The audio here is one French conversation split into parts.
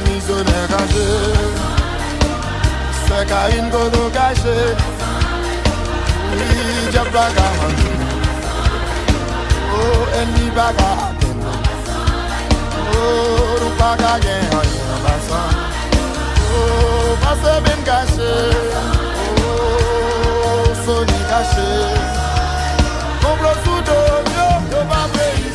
mise au négagé. C'est qu'à une godo gâchée. Oui, j'ai pas qu'à manger. Oh, ennemi bagarre. Oh, nous pas qu'à gagner en passant. Oh, passe bien gâché. Oh, Sony gâché. Complot sous dos, yo, pas pays.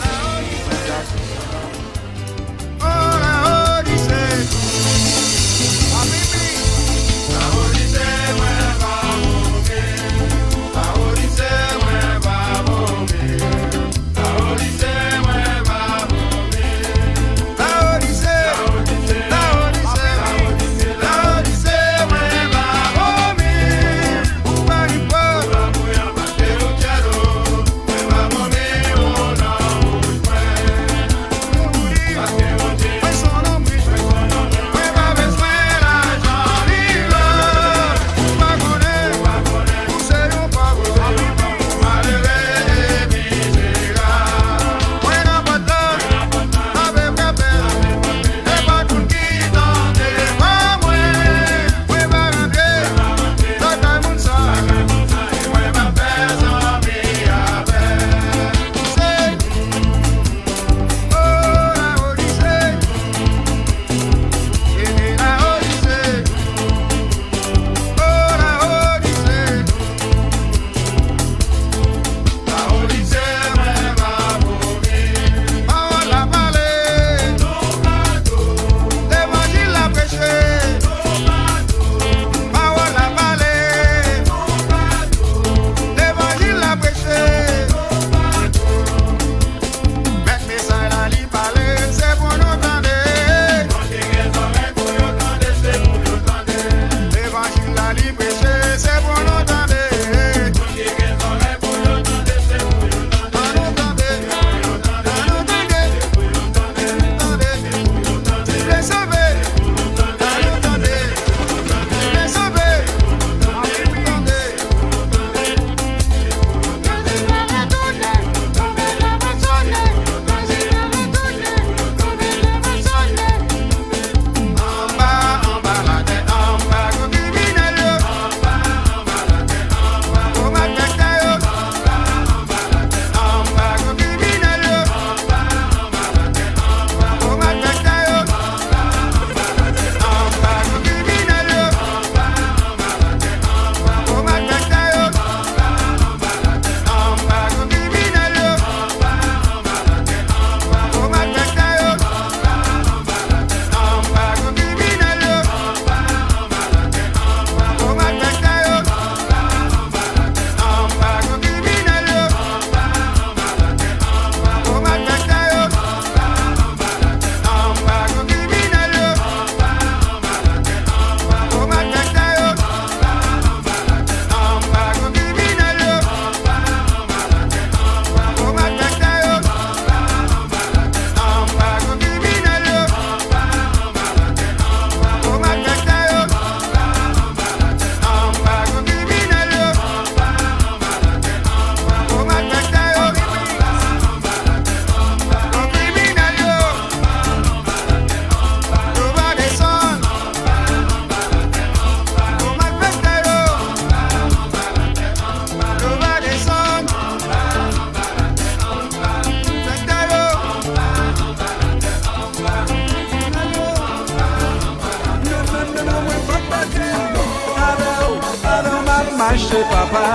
Chez papa,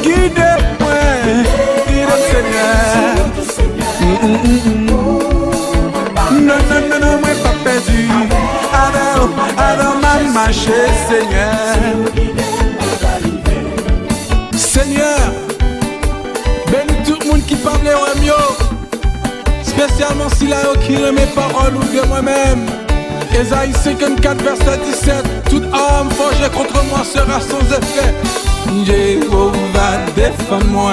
guide-moi, guide Seigneur. Non, non, non, non, moi pas perdu. Alors ma marche, Seigneur. Seigneur, bénis tout le monde qui parle au mieux, spécialement si là qui remet parole ou de moi-même. Ésaïe 54 verset 17. Toute âme forgée contre moi sera sans effet. Jéhovah défends-moi,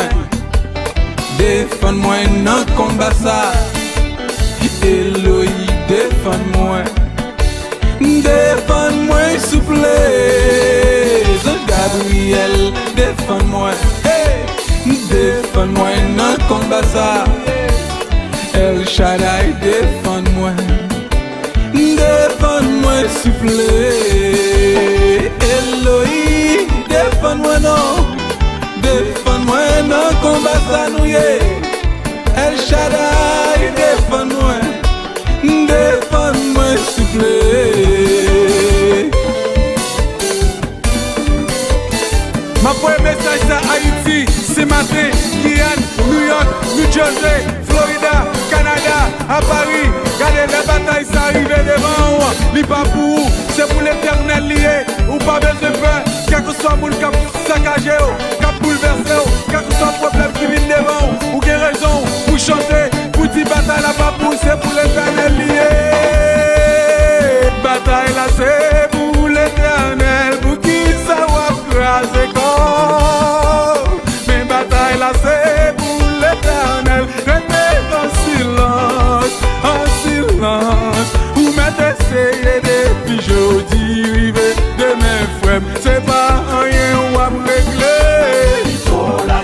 défends-moi dans le combat ça. Elohim défends-moi, défends-moi s'il vous plaît. Gabriel défends-moi, hey, défends-moi dans le combat ça. El Shaddai défends-moi. souffler. Elohim, défends-moi non. Défends-moi non, combat ça nous y est. El Shaddai, défends-moi. Défends-moi s'il vous plaît. Ma premier message à Haïti, c'est matin, Guyane, New York, New Jersey, Florida, Canada, à Paris. Regardez les batailles, ça arrive devant. Li pas pour vous, c'est pour l'éternel lié. Ou pas besoin de peur, quel que soit le cap saccagé, cap bouleversé, quel que soit le problème qui vient devant. Ou quelle raison, pour chanter, pour dire bataille là pas pour, c'est pour l'éternel lié. Bataille là, c'est pour l'éternel, pour qui ça va craser corps. Mais bataille là, c'est pour l'éternel, restez en silence, ou m'être essayé depuis jeudi, rivé de mes frères, c'est pas rien ou à me régler. Il faut la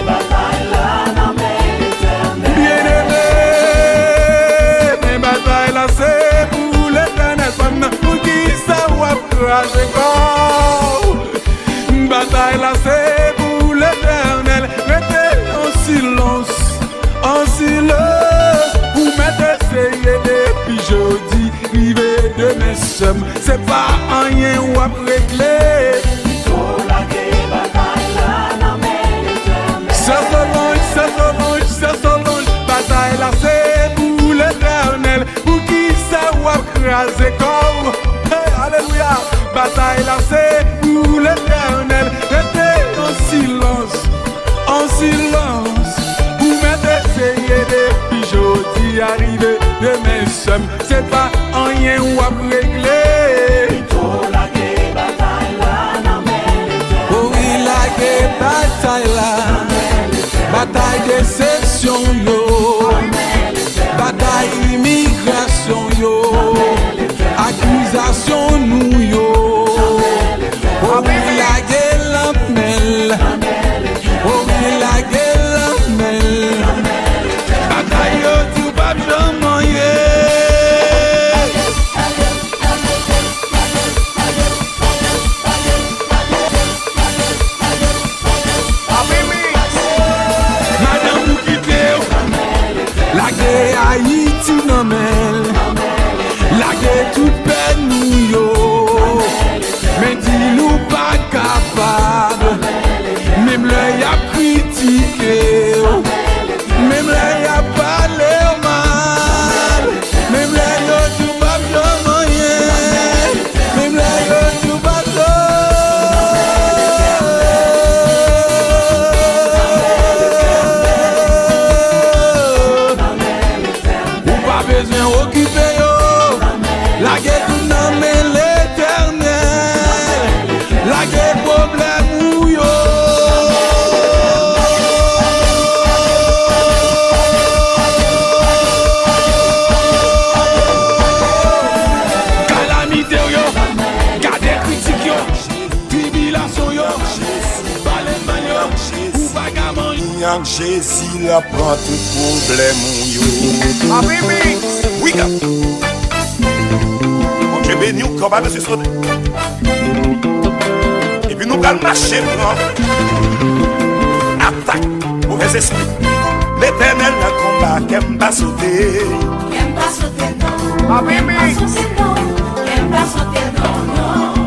bataille là, non mais l'éternel. Bien aimé, mais bataille là, c'est pour l'éternel, pour qui ça va craser corps. Bataille là, c'est pour l'éternel, restez en silence, ou m'être essayé depuis jeudi, rivé de mes sommes, c'est pas rien ou à régler. Il faut la bataille là, non mais l'éternel. Ça Solange, bataille là c'est pour l'éternel, pour qui ça va craser corps. Hey, alléluia, bataille là c'est pour l'éternel, restez en silence, ou m'être essayé depuis jeudi, arrivé de mes sommes, c'est pas rien ou à régler. Il faut la bataille là, non mais l'éternel. Oh oui, la bataille là, bataille déception yo, bataille immigration yo, accusation nous yo. Oh oui, la gueule, oh oui, la gueule, bataille yo, tout pas jamais Madame vous quittez, la guerre Haïti non mel, la guerre toute peine nous yo, mais dis-nous pas capable, même l'œil a critiqué, même l'œil a parlé mal, même l'œil a tout pas rien, même l'œil a tout pas besoin occuper yo, la guerre tout non mais l'éternel, la guerre problème ou yo. Calamité yo, garder critique yo, tribulation yo, balèman yo, ou vagabond yo. Jésus la prend tout problème yo. Oui, gars. Bon Dieu béni, qu'on va se sauter. Et puis nous allons marcher, attaque, mauvais esprit. L'éternel n'a combat, qu'elle va sauter.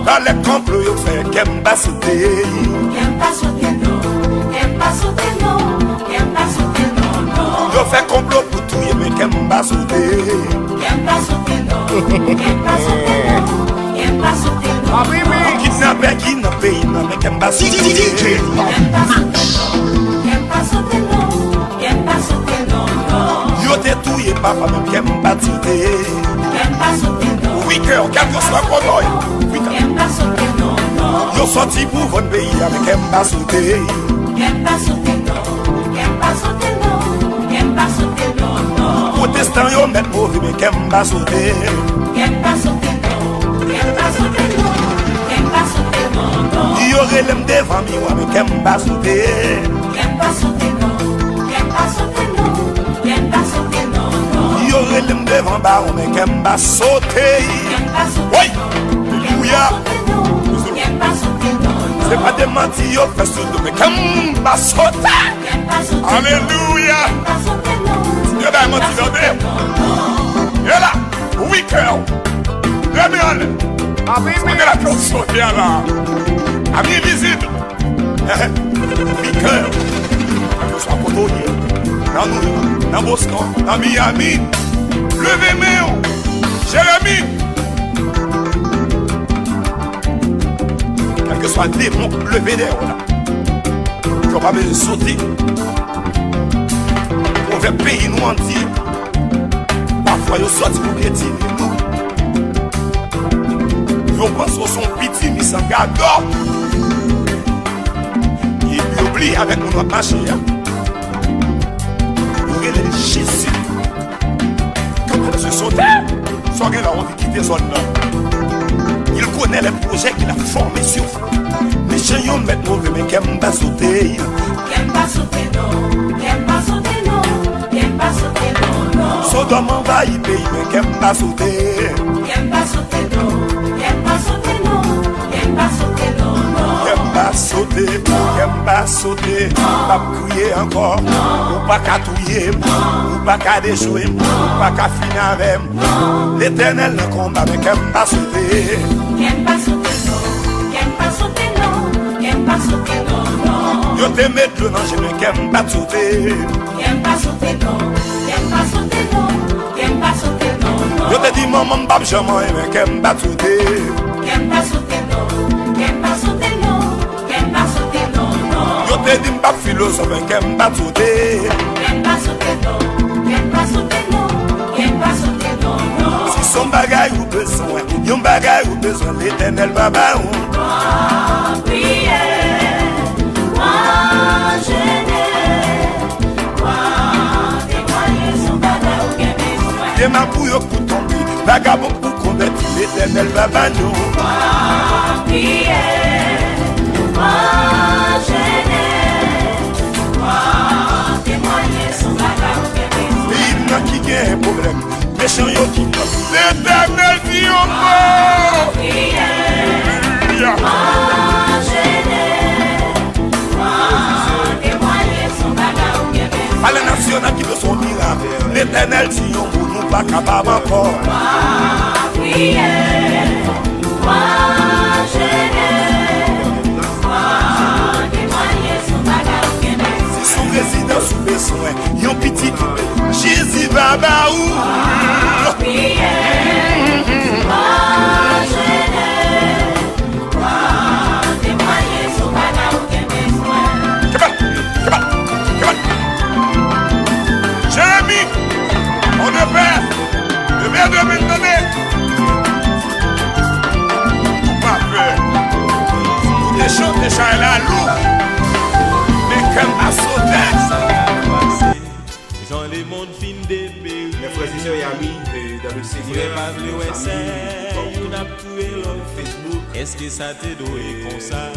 Dans les complots, il fait qu'elle va sauter. Il fait complot pour tout, mais qu'elle va sauter. Kidnappé, mais qu'elle va sauter. Yo te touye papa, même qu'elle va sauter. Oui, cœur, quel que soit le boy. Yo sorti pour votre pays, avec qu'elle va sauter. Protestant yo met mauvais mais qu'elle va sauter. Yo relève devant moi mais qu'elle va sauter. Yo relève devant baron mais qu'elle va sauter. Oui. Alléluia. C'est pas des mentis, yo, fait ce de mais comme pas sauter. Alléluia. Dieu va mentir dans des. Et là, oui, cœur. Réveille. Amen. La corde sauter là. Ami visible. Oui, cœur. Que soit cotonnier. Dans nous, dans Boston, dans Miami. Levez-moi. Jérémie. Quel que soit le démon, levez des là. Je n'ai pas besoin de sauter. On va payer nous entier. Parfois, ils sortent pour piétiner nous. Ils pensent que son petit, mais sans garde. Et puis oublie avec mon autre marché. Vous regardez Jésus. Quand on se sauter, soit qu'il a envie de quitter son nom. Il connaît les projets qu'il a formés sur vous. Mais j'ai un maître mauvais, mais qui aime pas sauter. Qui aime pas sauter, non. Qui aime pas sauter, non. Qui aime pas sauter, non, non. Sodome envahit pays, mais qui aime pas sauter. Qui aime pas sauter, non. Qui aime pas sauter, non. Qui aime pas sauter, non, non. Qui aime pas sauter, qui aime pas sauter. Pas crier encore, ou pas qu'à touiller, ou pas qu'à déjouer, ou pas qu'à finir avec. L'Éternel le combat, mais qui aime pas sauter. Qui aime pas sauter, non. Qui aime pas sauter, non. Qui aime pas sauter, non, non. Yo te mette le danger, mais qui aime pas sauter. Qui aime pas sauter, non. Qui aime pas sauter, non. Qui aime pas sauter, non, non. Yo te dis maman m'bab jamais, mais qui aime pas sauter. Qui aime pas sauter, non. Qui aime pas sauter, non. Qui aime pas sauter, non, non. Yo te dis m'bab philosophe, mais qui aime pas sauter. Qui aime pas sauter, non. Qui aime pas sauter, non. Qui aime pas sauter, non, non. Si son bagay ou besoin, yon bagay ou besoin, l'Éternel va ba ou. Moi prier, moi gêner, moi témoigner son bagay ou bien besoin. Des mains pour yo pour tomber, vagabond pour convertir, l'Éternel va ba nous. Moi prier, moi gêner, moi témoigner son bagay ou bien besoin. Il n'a qui gagne un problème, méchant yo qui tombe. L'Éternel dit au mort. Prier, Alléluia. moi gêner, moi témoigner son bagay ou bien besoin. À la nation qui veut son miracle, l'Éternel dit au mort, nous pas capable encore. Moi prier, moi gêner, moi témoigner son bagay ou bien besoin. Si son résident sous besoin, yon petit, Jésus va ba ou. Prier, moi gêner, moi témoigner son bagay ou bien besoin. Jérémie, on ne perd, le verre de me donner. Pas peur. Les chants déjà là, lourd. Mais comme à sauter. Jean les mondes fin de péri. Mes frères et sœurs et amis dans le Seigneur, nos amis, Facebook, Est-ce que ça te doit comme ça?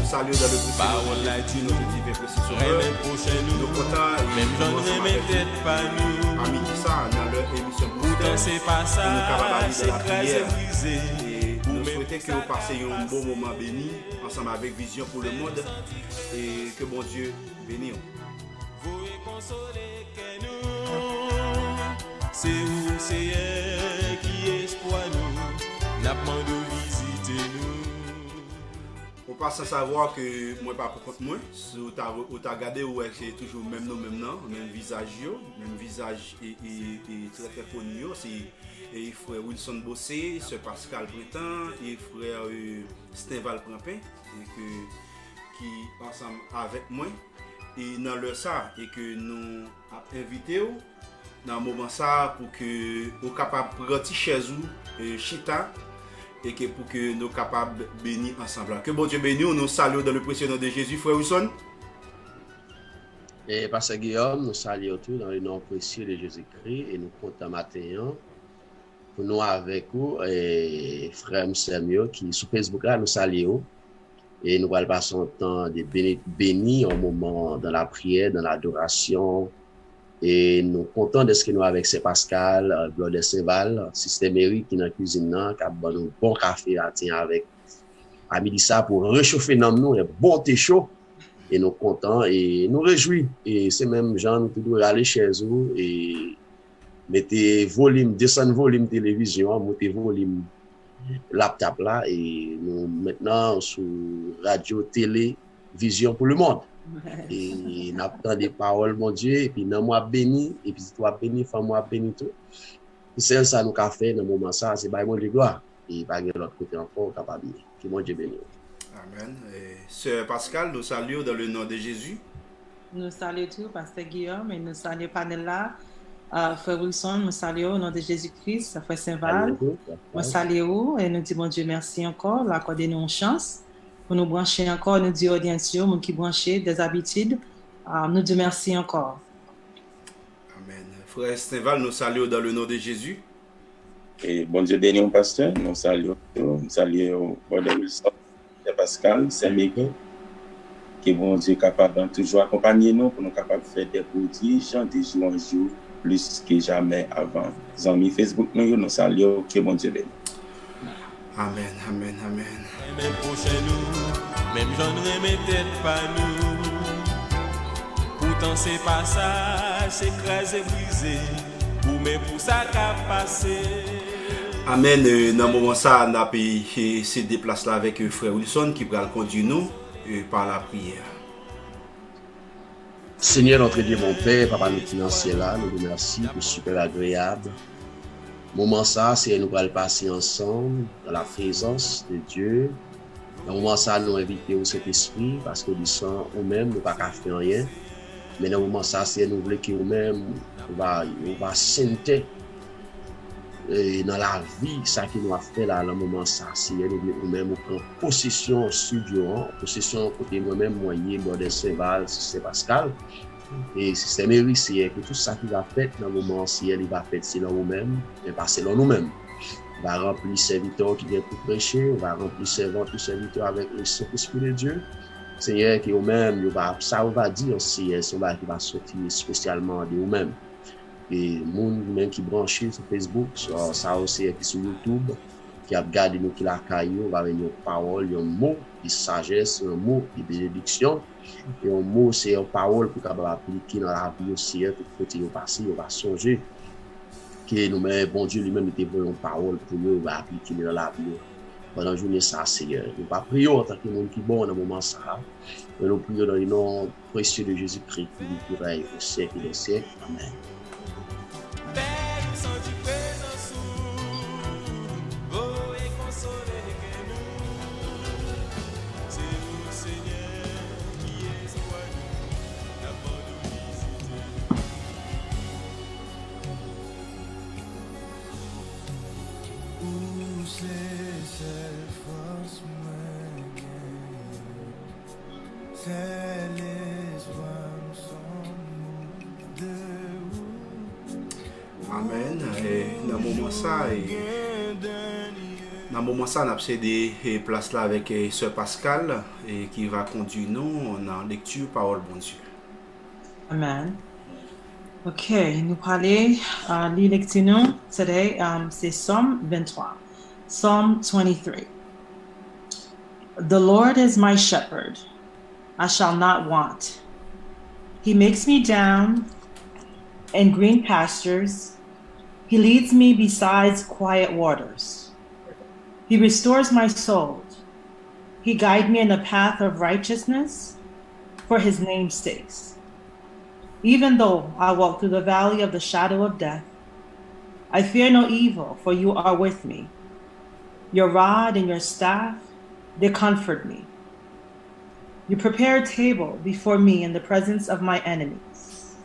nous saluons dans le Parole là tu nous même prochain Nous nous. comptons Même j'en même peut-être pas nous. amis qui ça dans leur émission Pourtant c'est pas ça. C'est crasé brisé. Et nous souhaitons que vous passiez un bon moment béni ensemble avec Vision pour le monde et que bon Dieu bénisse. Vous consoler que nous. C'est où c'est elle qui espoir nous. N'a pas de visiter nous. On passe à savoir que moi pas pour contre moi, si vous avez regardé ouais c'est toujours même nom même visage et très très connu c'est frère Wilson Bossé, sœur Pascal Printemps et frère Stéval Prampin qui ensemble avec moi et dans le ça et que nous invité dans le moment ça pour que vous capable prendre chez vous chita et que pour que nous capables de bénir ensemble. Que bon Dieu bénisse, nous saluons dans le précieux nom de Jésus, frère Wilson. Et Pasteur Guillaume, nous saluons tous dans le nom précieux de Jésus-Christ et nous comptons matin pour nous avec vous et frère Samuel qui sur Facebook là nous saluons et nous allons passer un temps de béni un moment dans la prière, dans l'adoration Et nous contents de ce que nous avec Saint-Pascal, Blood de Saint-Val, Système Eric qui dans la cuisine, qui a un bon café à tenir avec Amilissa pour réchauffer dans nous, un bon thé chaud. Et nous contents et nous réjouis. Et c'est même gens nous pouvons aller chez eux et mettez volume, descendre volume télévision, mettez volume laptop là et nous maintenant sur radio, télé, vision pour le monde. Et nous avons des paroles, mon Dieu, et puis nous moi béni, et puis toi béni, femme moi béni tout. C'est ça nous qu'a fait dans le moment ça, c'est par mon Dieu gloire. Et pas de l'autre côté encore capable. Que mon Dieu béni. Amen. Sœur Pascal, nous saluons dans le nom de Jésus. Nous saluons tout, Pasteur Guillaume, et nous saluons Panella, Frère Wilson, nous saluons au nom de Jésus-Christ, Frère Saint-Val. Nous saluons et nous disons, mon Dieu, merci encore, d'accorder-nous une chance pour nous brancher encore, nous disons audience, nous qui branchés des habitudes, nous disons merci encore. Amen. Frère Saint-Val, nous saluons dans le nom de Jésus. Et bon Dieu béni, pasteur, nous saluons Brother Wilson, Pascal, Saint-Michel, qui bon Dieu capable de toujours accompagner nous pour nous capables de faire des prodiges de jour en jour plus que jamais avant. Les amis Facebook, nous saluons, que bon Dieu béni. Amen, amen, amen. Même prochain nous, même j'en remets peut-être pas nous. Pourtant c'est pas ça, c'est écrasé, brisé, ou même pour ça qu'a passé. Amen. Dans le moment ça, on a payé se déplacer là avec frère Wilson qui va conduire nous par la prière. Seigneur notre Dieu, mon Père, Papa nous qui dans le ciel là, nous vous remercions pour super agréable. Moment ça, c'est nous allons passer ensemble dans la présence de Dieu. Dans le moment ça, nous invitons au Saint-Esprit parce que nous sommes nous-mêmes, nous ne pouvons pas faire rien. Mais dans le moment ça, c'est nous voulons que nous-mêmes, on va sentir dans la vie, ça qui nous a fait là, dans le moment ça, c'est nous-mêmes, nous prenons possession studio, possession côté moi-même, moyen, Bordel Saint-Val, c'est Pascal. Et système Eric, c'est que tout ça qui va faire dans le moment, si il va faire, c'est dans nous-mêmes, mais pas selon nous-mêmes. On va remplir serviteurs qui viennent pour prêcher, on va remplir tous serviteurs avec le Saint-Esprit de Dieu. Seigneur, qui nous-mêmes, ça on va dire, c'est cela qui va sortir spécialement de nous-mêmes. Et monde même qui branché sur Facebook, ça aussi qui sur YouTube, qui a regardé nous qui la caillou, va venir une parole, un mot de sagesse, un mot de bénédiction. Et un mot, c'est une parole pour qu'on appliquer dans la vie aussi, tout côté au passé, on va songer. Que nous-mêmes, bon Dieu lui-même, était pour une parole pour nous, on va appliquer dans la vie. Pendant la journée, ça, Seigneur. Nous ne pas prier en tant que monde qui est bon dans le moment ça. Mais nous prions dans le nom précieux de Jésus-Christ, qui nous pourra au siècle des siècles. Amen. Amen. Dans le moment ça, on a cédé place là avec Sœur Pascal et qui va conduire nous dans la lecture parole bon Dieu. Amen. Ok, nous parlons de lecture today, c'est Psalm 23. Psalm 23. The Lord is my shepherd, I shall not want. He makes me down in green pastures. He leads me beside quiet waters. He restores my soul. He guides me in the path of righteousness for his name's sake. Even though I walk through the valley of the shadow of death, I fear no evil, for you are with me. Your rod and your staff, they comfort me. You prepare a table before me in the presence of my enemies.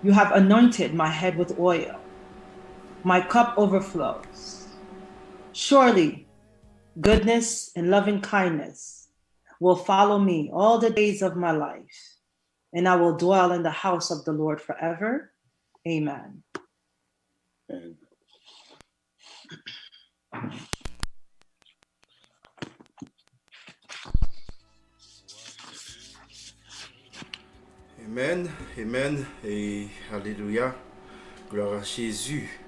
You have anointed my head with oil. My cup overflows. Surely, goodness and loving kindness will follow me all the days of my life, and I will dwell in the house of the Lord forever. Amen. Amen. Amen, amen, et alléluia. Gloire à Jésus.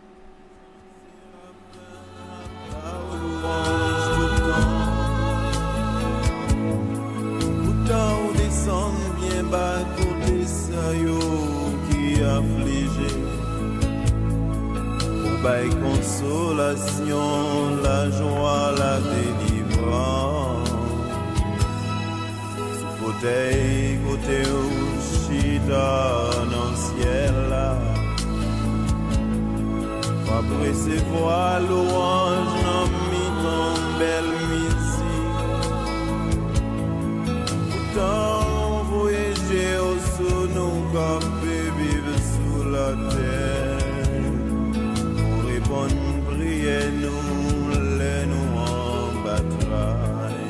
Pourtant on descend bien bas côté ça yo qui affligé. Pour bail consolation, la joie, la délivrance. Sous fauteuil côté où chita dans le ciel là. Pas recevoir louange dans mi belle musique. Pourtant voyager au sous nous camper vivre sous la terre. Pour répondre prier nous les nous en bataille.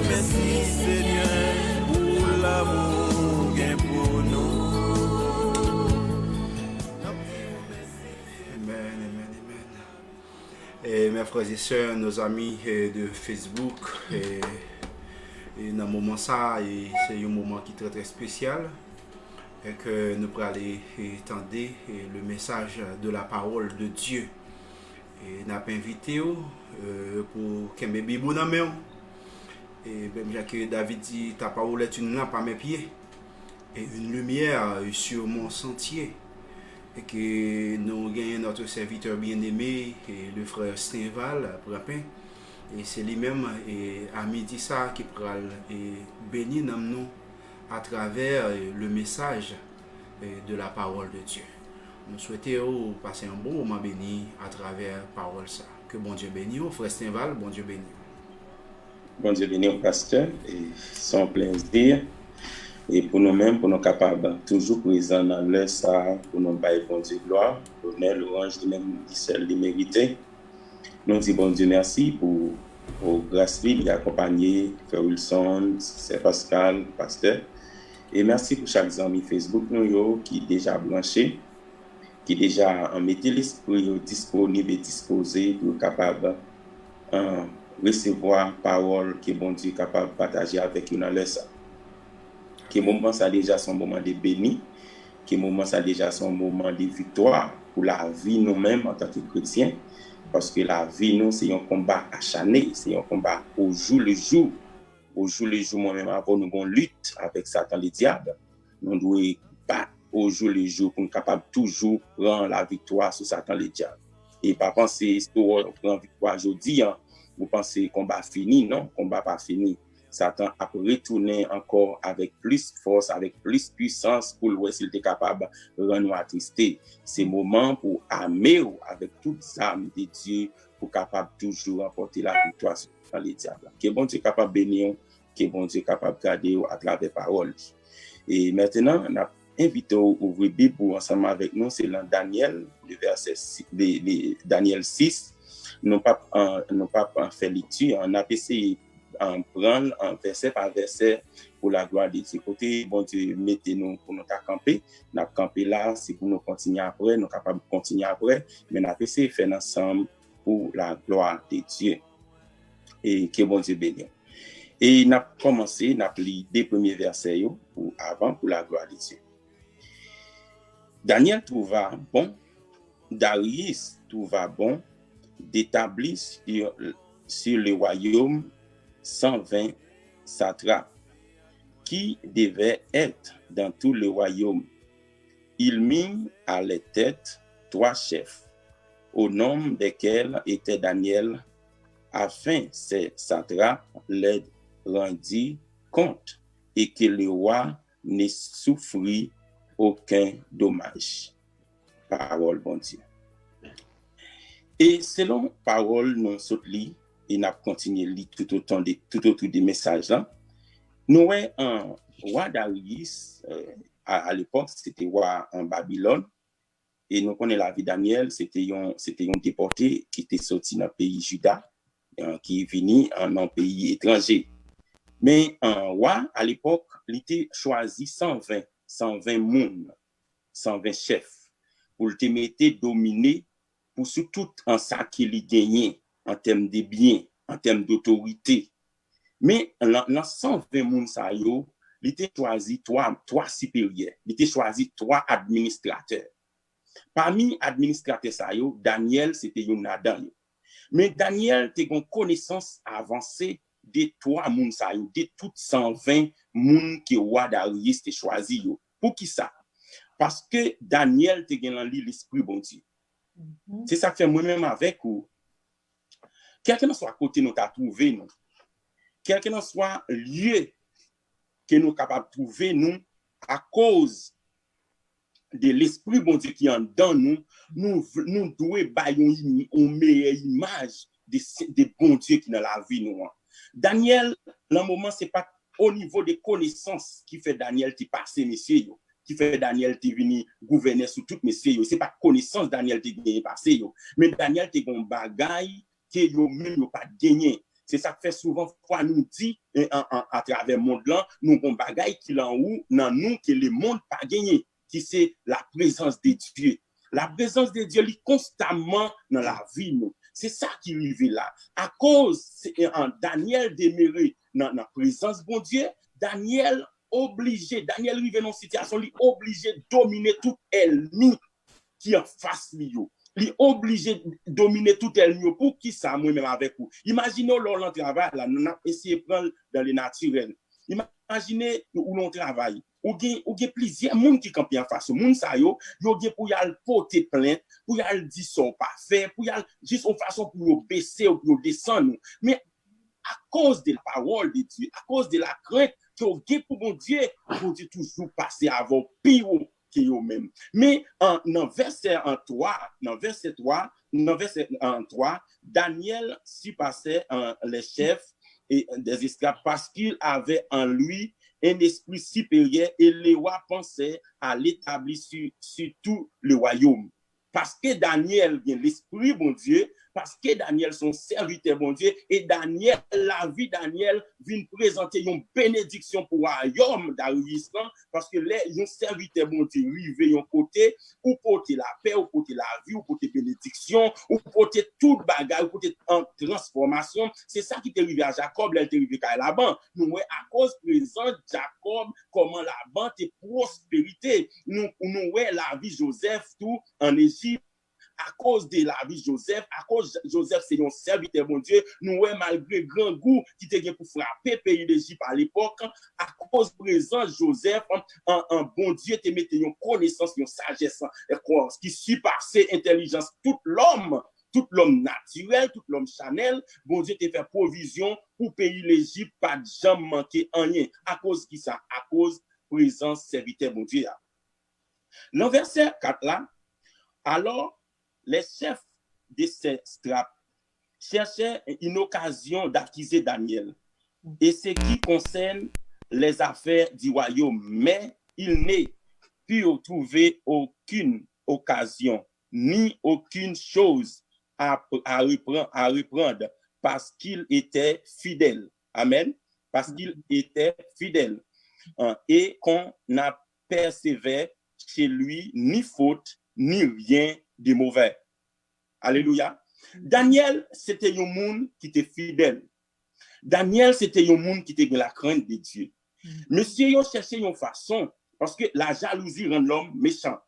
Merci Seigneur pour l'amour gain pour nous. Et mes frères et sœurs, nos amis de Facebook, et dans ce moment ça, c'est un moment qui est très très spécial et que nous pourrons aller entendre le message de la parole de Dieu. Et nous avons invité pour qu'il me bibou dans main. Et même que David dit, ta parole est une lampe à mes pieds et une lumière sur mon sentier. Et que nous gagnons notre serviteur bien-aimé, le frère Stéval, et c'est lui-même, et à midi ça, qui pourra bénir nous à travers le message de la parole de Dieu. Nous souhaitons passer un bon moment béni à travers la parole ça. Que bon Dieu bénisse, frère Stéval, bon Dieu bénisse. Bon Dieu bénisse au pasteur, et son plaisir. Et pour nous-mêmes, pour nous capables, toujours présents dans l'heure, ça, pour nous bailler bon Dieu gloire, honneur, louange, même celle de mériter. Nous disons bon Dieu merci pour grâce qui a accompagné Frère Wilson, Sœur Pascal, pasteur. Et merci pour chaque ami Facebook nous qui est déjà branché, qui est déjà en mettant l'esprit disponible et disposé pour capable recevoir parole que bon Dieu est capable de partager avec nous dans l'heure. Que moment ça déjà son moment de béni, que moment ça déjà son moment de victoire pour la vie nous-mêmes en tant que chrétiens, parce que la vie nous c'est un combat acharné, c'est un combat au jour le jour. Au jour le jour moi-même avant nous avons lutte avec Satan le diable, nous devons battre au jour le jour pour être capable toujours prendre la victoire sur Satan le diable. Et pas penser pour prendre victoire aujourd'hui, vous pensez combat fini, non, combat pas fini. Satan a retourné encore avec plus force, avec plus puissance pour voir s'il était capable de rendre nous attristés. C'est le moment pour armer avec toutes les armes de Dieu pour capable toujours remporter la victoire sur les diables. Que bon Dieu est capable de bénir, que bon Dieu est capable de garder à travers la parole. Et maintenant, on a invité à ouvrir la Bible ensemble avec nous, c'est dans Daniel, le verset Daniel 6. Nous pas fait lecture, on a essayé en prendre en verset par verset pour la gloire de Dieu. Côté, bon Dieu, mettez-nous pour nous camper. Nous camper là, c'est pour nous continuer après, nous capables de continuer après, mais nous avons essayé de faire ensemble pour la gloire de Dieu. Et que bon Dieu bénisse. Et nous avons commencé, nous avons lu les premiers versets pour la gloire de Dieu. Daniel trouva bon, Darius trouva bon d'établir sur le royaume 120 satrapes qui devaient être dans tout le royaume. Il mit à la tête 3 chefs, au nom desquels était Daniel, afin ces satrapes les rendit compte et que le roi ne souffrit aucun dommage. Parole bon Dieu. Et selon parole non soutli, et n'a continué à lire tout autour des messages là. Nous avons un roi Darius, à l'époque, c'était roi en Babylone, et nous connaissons la vie de Daniel, c'était un déporté qui était sorti dans le pays Juda, qui est venu dans un pays étranger. Mais un roi, à l'époque, il était choisi 120 moun, 120 chefs, pour le mettre dominer pour tout en ça qu'il a gagné en termes de biens, en termes d'autorité. Mais dans 120 moun sa yo, il était choisi trois supérieurs, il était choisi 3 administrateurs. Parmi administrateurs ça yo, Daniel c'était un là-dedans. Mais Daniel te une connaissance avancée des 3 moun sa yo, de toutes 120 moun que roi Darius te choisi yo. Pour qui ça? Parce que Daniel te gen dans l'esprit bon Dieu. C'est ça que fait moi-même avec ou quelqu'un soit côté nous t'a trouvé nous. Quelqu'un soit lieu que nous capable de trouver nous à cause de l'esprit bon Dieu qui est en dedans nous devons bailler une meilleure image de bon Dieu qui dans la vie nous. Daniel, le moment c'est pas au niveau des connaissances qui fait Daniel t'y passer messieurs qui fait Daniel t'y venir gouverner sur tout messieurs c'est pas connaissance Daniel t'y gagner passer mais Daniel t'y gon bagaille que yo même yo pas gagner. C'est ça que fait souvent fois nous dit à travers le monde là nous gon bagaille qui là où dans nous que le monde pas gagner qui c'est la présence de Dieu. La présence de Dieu est constamment dans la vie nous. C'est ça qui arrive là. À cause Daniel demeuré dans la présence de Dieu, Daniel arrive dans une situation li obligé de dominer tout ennemi qui en face lui. Il est obligé de dominer tout ennemi pour qui ça moi même avec vous. Imaginez lors l'on travail là, nous avons essayé de prendre dans le naturel. Imaginez où l'on travaille. Ou gen plusieurs monde qui campent en face. Moun sa yo gen pour y aller porter plainte, pour y aller dire ça pas fait, pour y aller juste une façon pour baisser ou pour descendre. Mais à cause de la parole de Dieu, à cause de la crainte que gen pour mon Dieu toujours passer avant pire que yo même. Mais dans verset 3, Daniel s'y passait les chefs et des esclaves parce qu'il avait en lui un esprit supérieur et les rois pensaient à l'établir sur tout le royaume. Parce que Daniel vient l'esprit bon Dieu, parce que Daniel son serviteur bon Dieu, et Daniel, la vie Daniel vient présenter une bénédiction pour le royaume Darius, parce que les serviteurs bon Dieu arrivent un côté, ou porter la paix, ou porter la vie, ou porter bénédiction, ou porter toute bagarre, ou porter en transformation. C'est ça qui est arrivé à Jacob, là, il est arrivé à Laban. Nous, à cause présente Jacob, comment Laban est prospérité. Nous, la vie Joseph, tout en Égypte. À cause de la vie Joseph, à cause Joseph c'est un serviteur bon Dieu, nous malgré grand goût qui était pour frapper pays d'Égypte à l'époque, à cause présent Joseph, un bon Dieu te mettait une connaissance, une sagesse, qui surpassait intelligence tout l'homme naturel, tout l'homme chanel, bon Dieu te fait provision pour pays l'Égypte, pas de jamais manquer rien. À cause qui ça? À cause présence serviteur bon Dieu. Dans verset 4 là, alors les chefs de ces straps cherchaient une occasion d'accuser Daniel et ce qui concerne les affaires du royaume, mais ils ne purent trouver aucune occasion ni aucune chose à reprendre parce qu'il était fidèle. Amen. Parce qu'il était fidèle. Et qu'on n'a persévéré chez lui ni faute ni rien de mauvais. Alléluia. Daniel, c'était un monde qui était fidèle. Daniel, c'était un monde qui était de la crainte de Dieu. Monsieur, ils cherché une façon, parce que la jalousie rend l'homme méchant.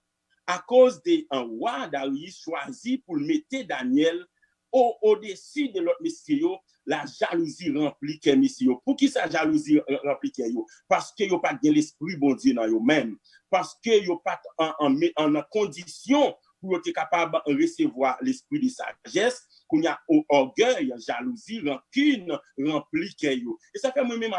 À cause d'un roi Darius choisi pour mettre Daniel au-dessus de l'autre monsieur, la jalousie remplit que monsieur. Pour qui sa jalousie remplit que yo? Parce que yo pas de l'esprit bon Dieu dans yo même. Parce que yo pas en condition pour être capable de recevoir l'esprit de sagesse, qu'on y a orgueil, jalousie, rancune remplit que yo. Et ça fait moi-même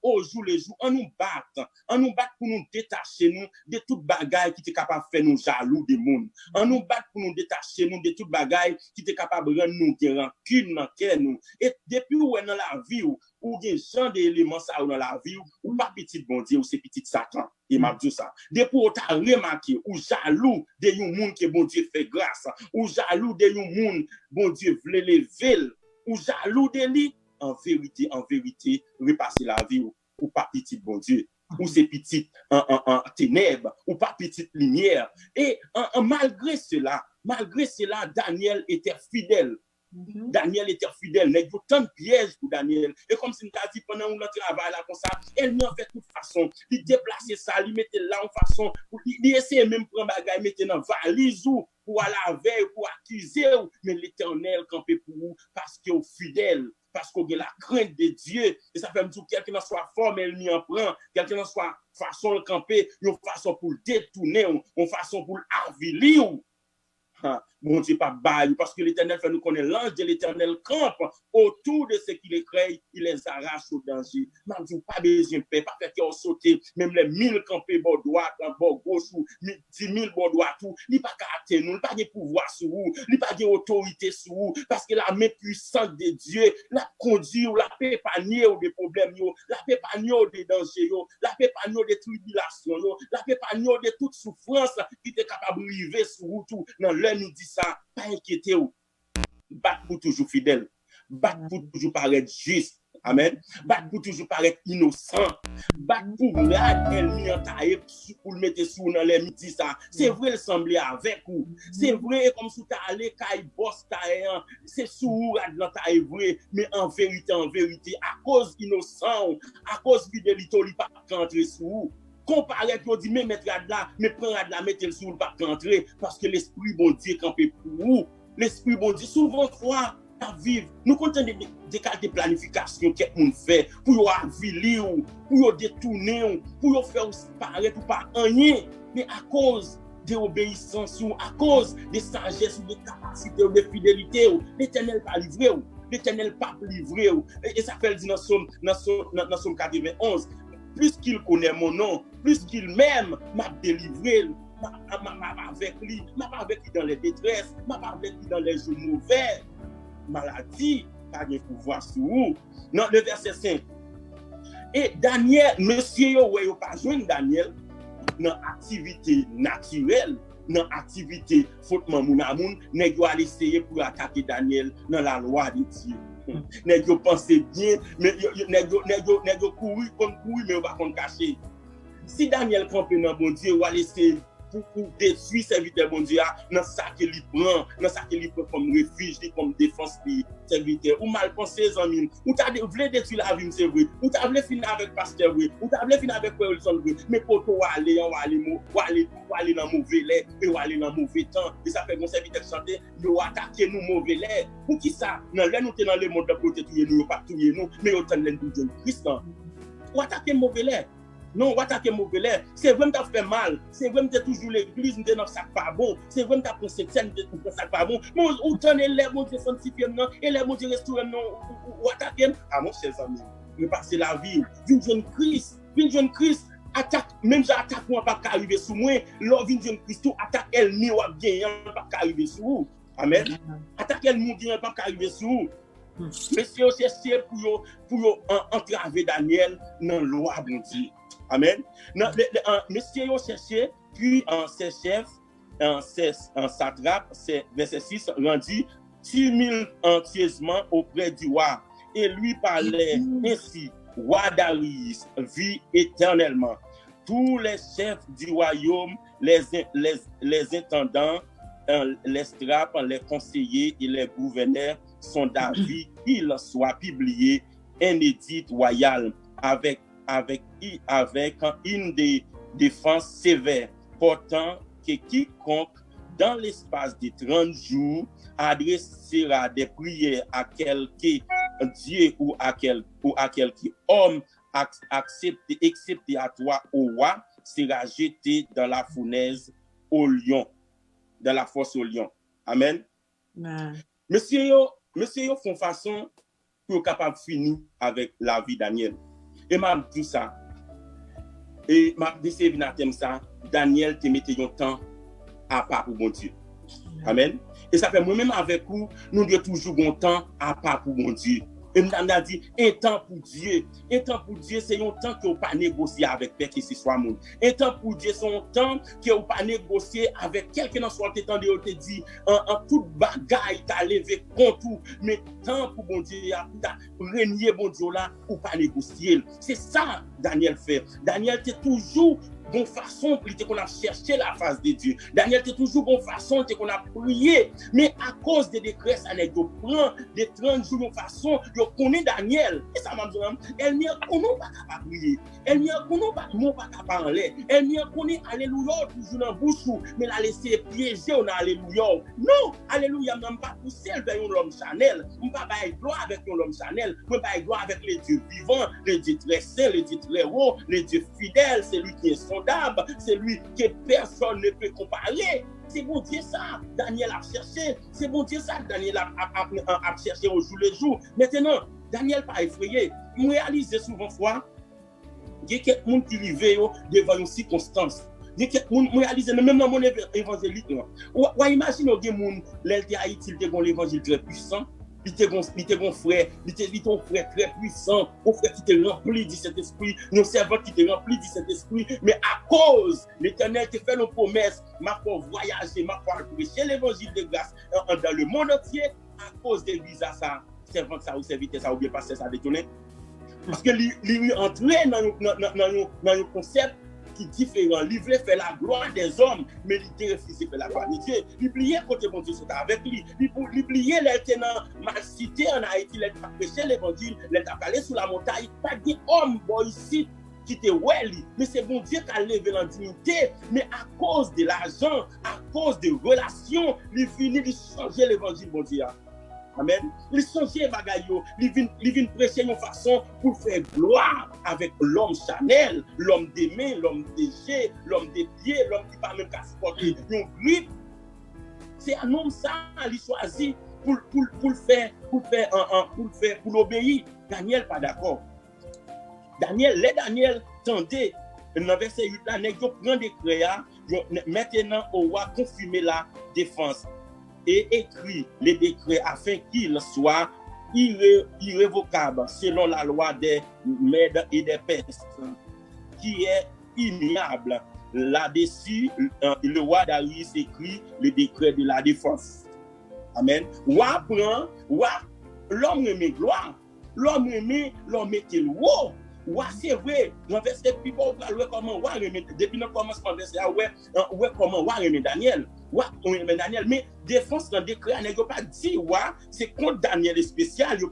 au jour le jour, on nous bat pour nous détacher nous de toute bagaille qui est capable de faire nous jaloux des monde. On nous bat pour nous détacher nous de toute bagaille qui est capable de rendre nous de rancune dans cœur nous. Et depuis où est dans la vie ou des gens d'éléments ça dans la vie ou pas petit bon Dieu ou c'est petit Satan. Et m'a dit ça. Depuis où tu as remarqué ou jaloux de yon monde que bon Dieu fait grâce, ou jaloux de yon monde bon Dieu veut lever, ou jaloux de lui. En vérité, repasser la vie ou pas petit bon Dieu, ou c'est petit en ténèbres, ou pas petite lumière. Et malgré cela, Daniel était fidèle. Daniel était fidèle, il y a tant de pièges pour Daniel. Et comme si nous avons dit pendant le travail là comme ça, elle n'y en fait de toute façon. Il déplaçait ça, il mettait là en façon, il essayait même de prendre bagage, il mettait dans la valise pour aller la veille, pour accuser, mais l'Éternel campait pour vous parce qu'il est fidèle. Parce qu'on a la crainte de Dieu. Et ça fait me dire quelqu'un soit forme, elle n'y en prend. Quelqu'un soit façon de camper, une façon pour le détourner, une façon pour l'avilir. Bon Dieu, pas bail, parce que l'Éternel fait nous connaître l'ange de l'Éternel campe autour de ce qui les crée, il les arrache au danger. Même si pas besoin de paix, pas faire qu'ils ont sauté, même les 1000 campés bord droit, bord gauche, ou 10 000 bord droit, tout, il n'y a pas qu'à nous, il n'y a pas de pouvoir sur vous, il n'y a pas d'autorité sur vous, parce que la main puissante de Dieu, la conduit, la paix panier des problèmes, la paix panier des dangers, la paix panier des tribulations, la paix panier de toute souffrance qui est capable de arriver sur vous tout, dans l'heure nous dit ça, pas inquiétez-vous. Battre pour toujours fidèle. Battre pour toujours paraître juste. Amen. Battre pour toujours paraître innocent. Battre pour l'ennemi en taille pour le mettre sous dans les midi ça. C'est vrai, il semblait avec vous. C'est vrai, comme si tu allé caille boss taille. C'est sous dans taille vrai, mais en vérité, à cause innocent, à cause fidélité, il pas rentrer sous vous. Comparé pour dire mais mettre là mais prendre là mettre le sous pas rentrer parce que l'esprit bon Dieu campé pour vous. L'esprit bon Dieu souvent fois à vivre nous comptons des cas de planification que monde fait pour avilir pour détourner pour faire paraître ou pas rien mais à cause de obéissance ou à cause de sagesse ou de capacité ou de fidélité l'Éternel pas livré l'Éternel pas livré et ça fait dire dans Somme 91 plus qu'il connaît mon nom, plus qu'il m'aime, m'a délivré, m'a avec lui dans les détresses, m'a avec lui dans les jours mauvais, maladie, pas de pouvoir sur vous. Non, le verset 5. Et Daniel, monsieur, yo pas joindre Daniel dans activité naturelle, dans activité fautement moun a moun, nèg yo aller essayer pour attaquer Daniel dans la loi de Dieu. Nèg yo pensé bien mais nèg yo courir mais on va kon cacher. Si Daniel campé dans bon Dieu ou laisser pour détruire serviteur bon Dieu dans ça que lui prend comme refuge comme défense lui serviteur ou mal pensé amis ou t'a voulu détruire la vie c'est vrai ou t'a voulu finir avec pasteur vrai ou t'a voulu finir avec Wilson vrai mais pour toi aller dans mauvais lait et aller dans mauvais temps et ça fait mon serviteur chanter yo attaquer nous mauvais lait pour qui ça dans là nous dans le monde de côté tuer nous pas tuer nous mais autant l'en de Christ ou attaquer mauvais lait. Non, on va attaquer mauvais lait. C'est vrai que tu fait mal. C'est vrai que tu toujours l'église, tu dans sac pas bon. C'est vrai que tu pensé que tu dans sac pas bon. Mais autant les mon Dieu sanctifié non et les mon Dieu restauré non ou attaquer. Ah mon cher ami, me passer la vie. Une jeune Christ attaque même j'attaque moi pas arriver sous moi. L'or une jeune Christ tout attaque elle ni ou bien pas arriver sous vous. Amen. Attaque elle mon bien pas arriver sous vous. Monsieur chercher pour entraver Daniel dans loi bon Dieu. Amen. Monsieur yo cherché, puis ses chefs, en satrape, c'est verset 6, rendit tumultueusement auprès du roi. Et lui parlait ainsi, roi Darius vit éternellement. Tous les chefs du royaume, les intendants, les straps, les conseillers et les gouverneurs sont d'avis qu'il soit publié un édit royal avec une défense sévère, portant que quiconque, dans l'espace de 30 jours, adressera des prières à quelque Dieu ou à quelque homme accepté à toi au roi, sera jeté dans la fournaise au lion, dans la fosse au lion. Amen. Monsieur yo font façon pour capable finir avec la vie Daniel. Et m'a dit ça. Et m'a dit ça. Daniel te mette un temps à part pour bon Dieu. Amen. Et ça fait moi-même avec vous, nous devons toujours un temps à part pour bon Dieu. Et nous avons dit, un temps pour Dieu. Un temps pour Dieu, c'est un temps que vous pas négocier avec personne qui soit monde. Un temps pour Dieu, c'est un temps que vous pas négocier avec quelqu'un qui soit temps de te dit, en toute bagaille, tu as levé contre tout. Mais temps pour bon Dieu, pour régner bon Dieu là, ou pas négocier. C'est ça Daniel fait. Daniel, c'est toujours bon façon il était qu'on a cherché la face de Dieu. Daniel était toujours bon façon il qu'on a prié, mais à cause des décrets ça n'est pas prend des 30 jours de façon yo connaît Daniel et ça m'a dit elle n'y a qu'on pas capable prier, elle n'y a qu'on pas capable parler, elle n'y a qu'on alléluia toujours dans bouche mais la laisser piéger on alléluia. Non, alléluia même pas pousser vers l'homme Chanel, on pas bailler gloire avec l'homme Chanel, on pas bailler gloire avec les dieux vivants, les dieux très saints, les dieux très hauts, les dieux fidèles, c'est lui qui est sondable, c'est lui que personne ne peut comparer. C'est bon Dieu ça, Daniel a cherché. C'est bon Dieu ça, Daniel a cherché au jour le jour. Maintenant, Daniel pas effrayé. Je réalise souvent fois, il y a quelqu'un qui arrive devant une circonstance. Il y a quelqu'un qui réalise, même dans mon évangélique, ou imagine qu'il y a des gens qui Haïti, qui ont l'évangile très puissant. Il était un frère, très puissant, un frère qui était rempli de cet esprit, un servant qui était rempli de cet esprit, mais à cause, l'Éternel te fait une promesse, m'a fait voyager, m'a fait prêcher l'évangile de grâce dans le monde entier, à cause de l'église à ça, servant ça ou serviteur ça ou bien passer ça détourné. Parce que lui entrer dans un concept qui est différent. Il voulait faire la gloire des hommes, mais il refusé de faire la gloire de Dieu. Il oubliait côté bon Dieu, c'était avec lui. Il oubliait les tenants mal cités en Haïti, les a prêché l'évangile, les a allé sur la montagne. Pas dit homme, boy, ici, qui était welly. Mais c'est bon Dieu qui a levé la dignité. Mais à cause de l'argent, à cause des relations, il finit de changer l'évangile, bon Dieu. Amen. Il changeait bagayo, il vient prêcher une façon pour faire gloire avec l'homme Chanel, l'homme des mains, l'homme des jets, l'homme des pieds, l'homme qui pas même qu'à supporter une grippe. C'est un homme ça, il choisit pour l'obéir. Daniel pas d'accord. Daniel tendait dans verset 8 là, nèg yo prend des créa, maintenant au roi confirmer la défense. Et écrit les décrets afin qu'ils soient irrévocables selon la loi des Mèdes et des Perses, qui est immuable. Là-dessus, le roi Darius écrit le décret de la défense. Amen. L'homme aimé gloire, l'homme aimé qu'il haut. Ouais, c'est vrai, dans le verset plus bas, on voit comment on remet, depuis le commencement, on voit comment on remet Daniel. Ouais, on remet Daniel, mais défense dans le décret, on n'a pas dit, ouais, c'est contre Daniel spécial, on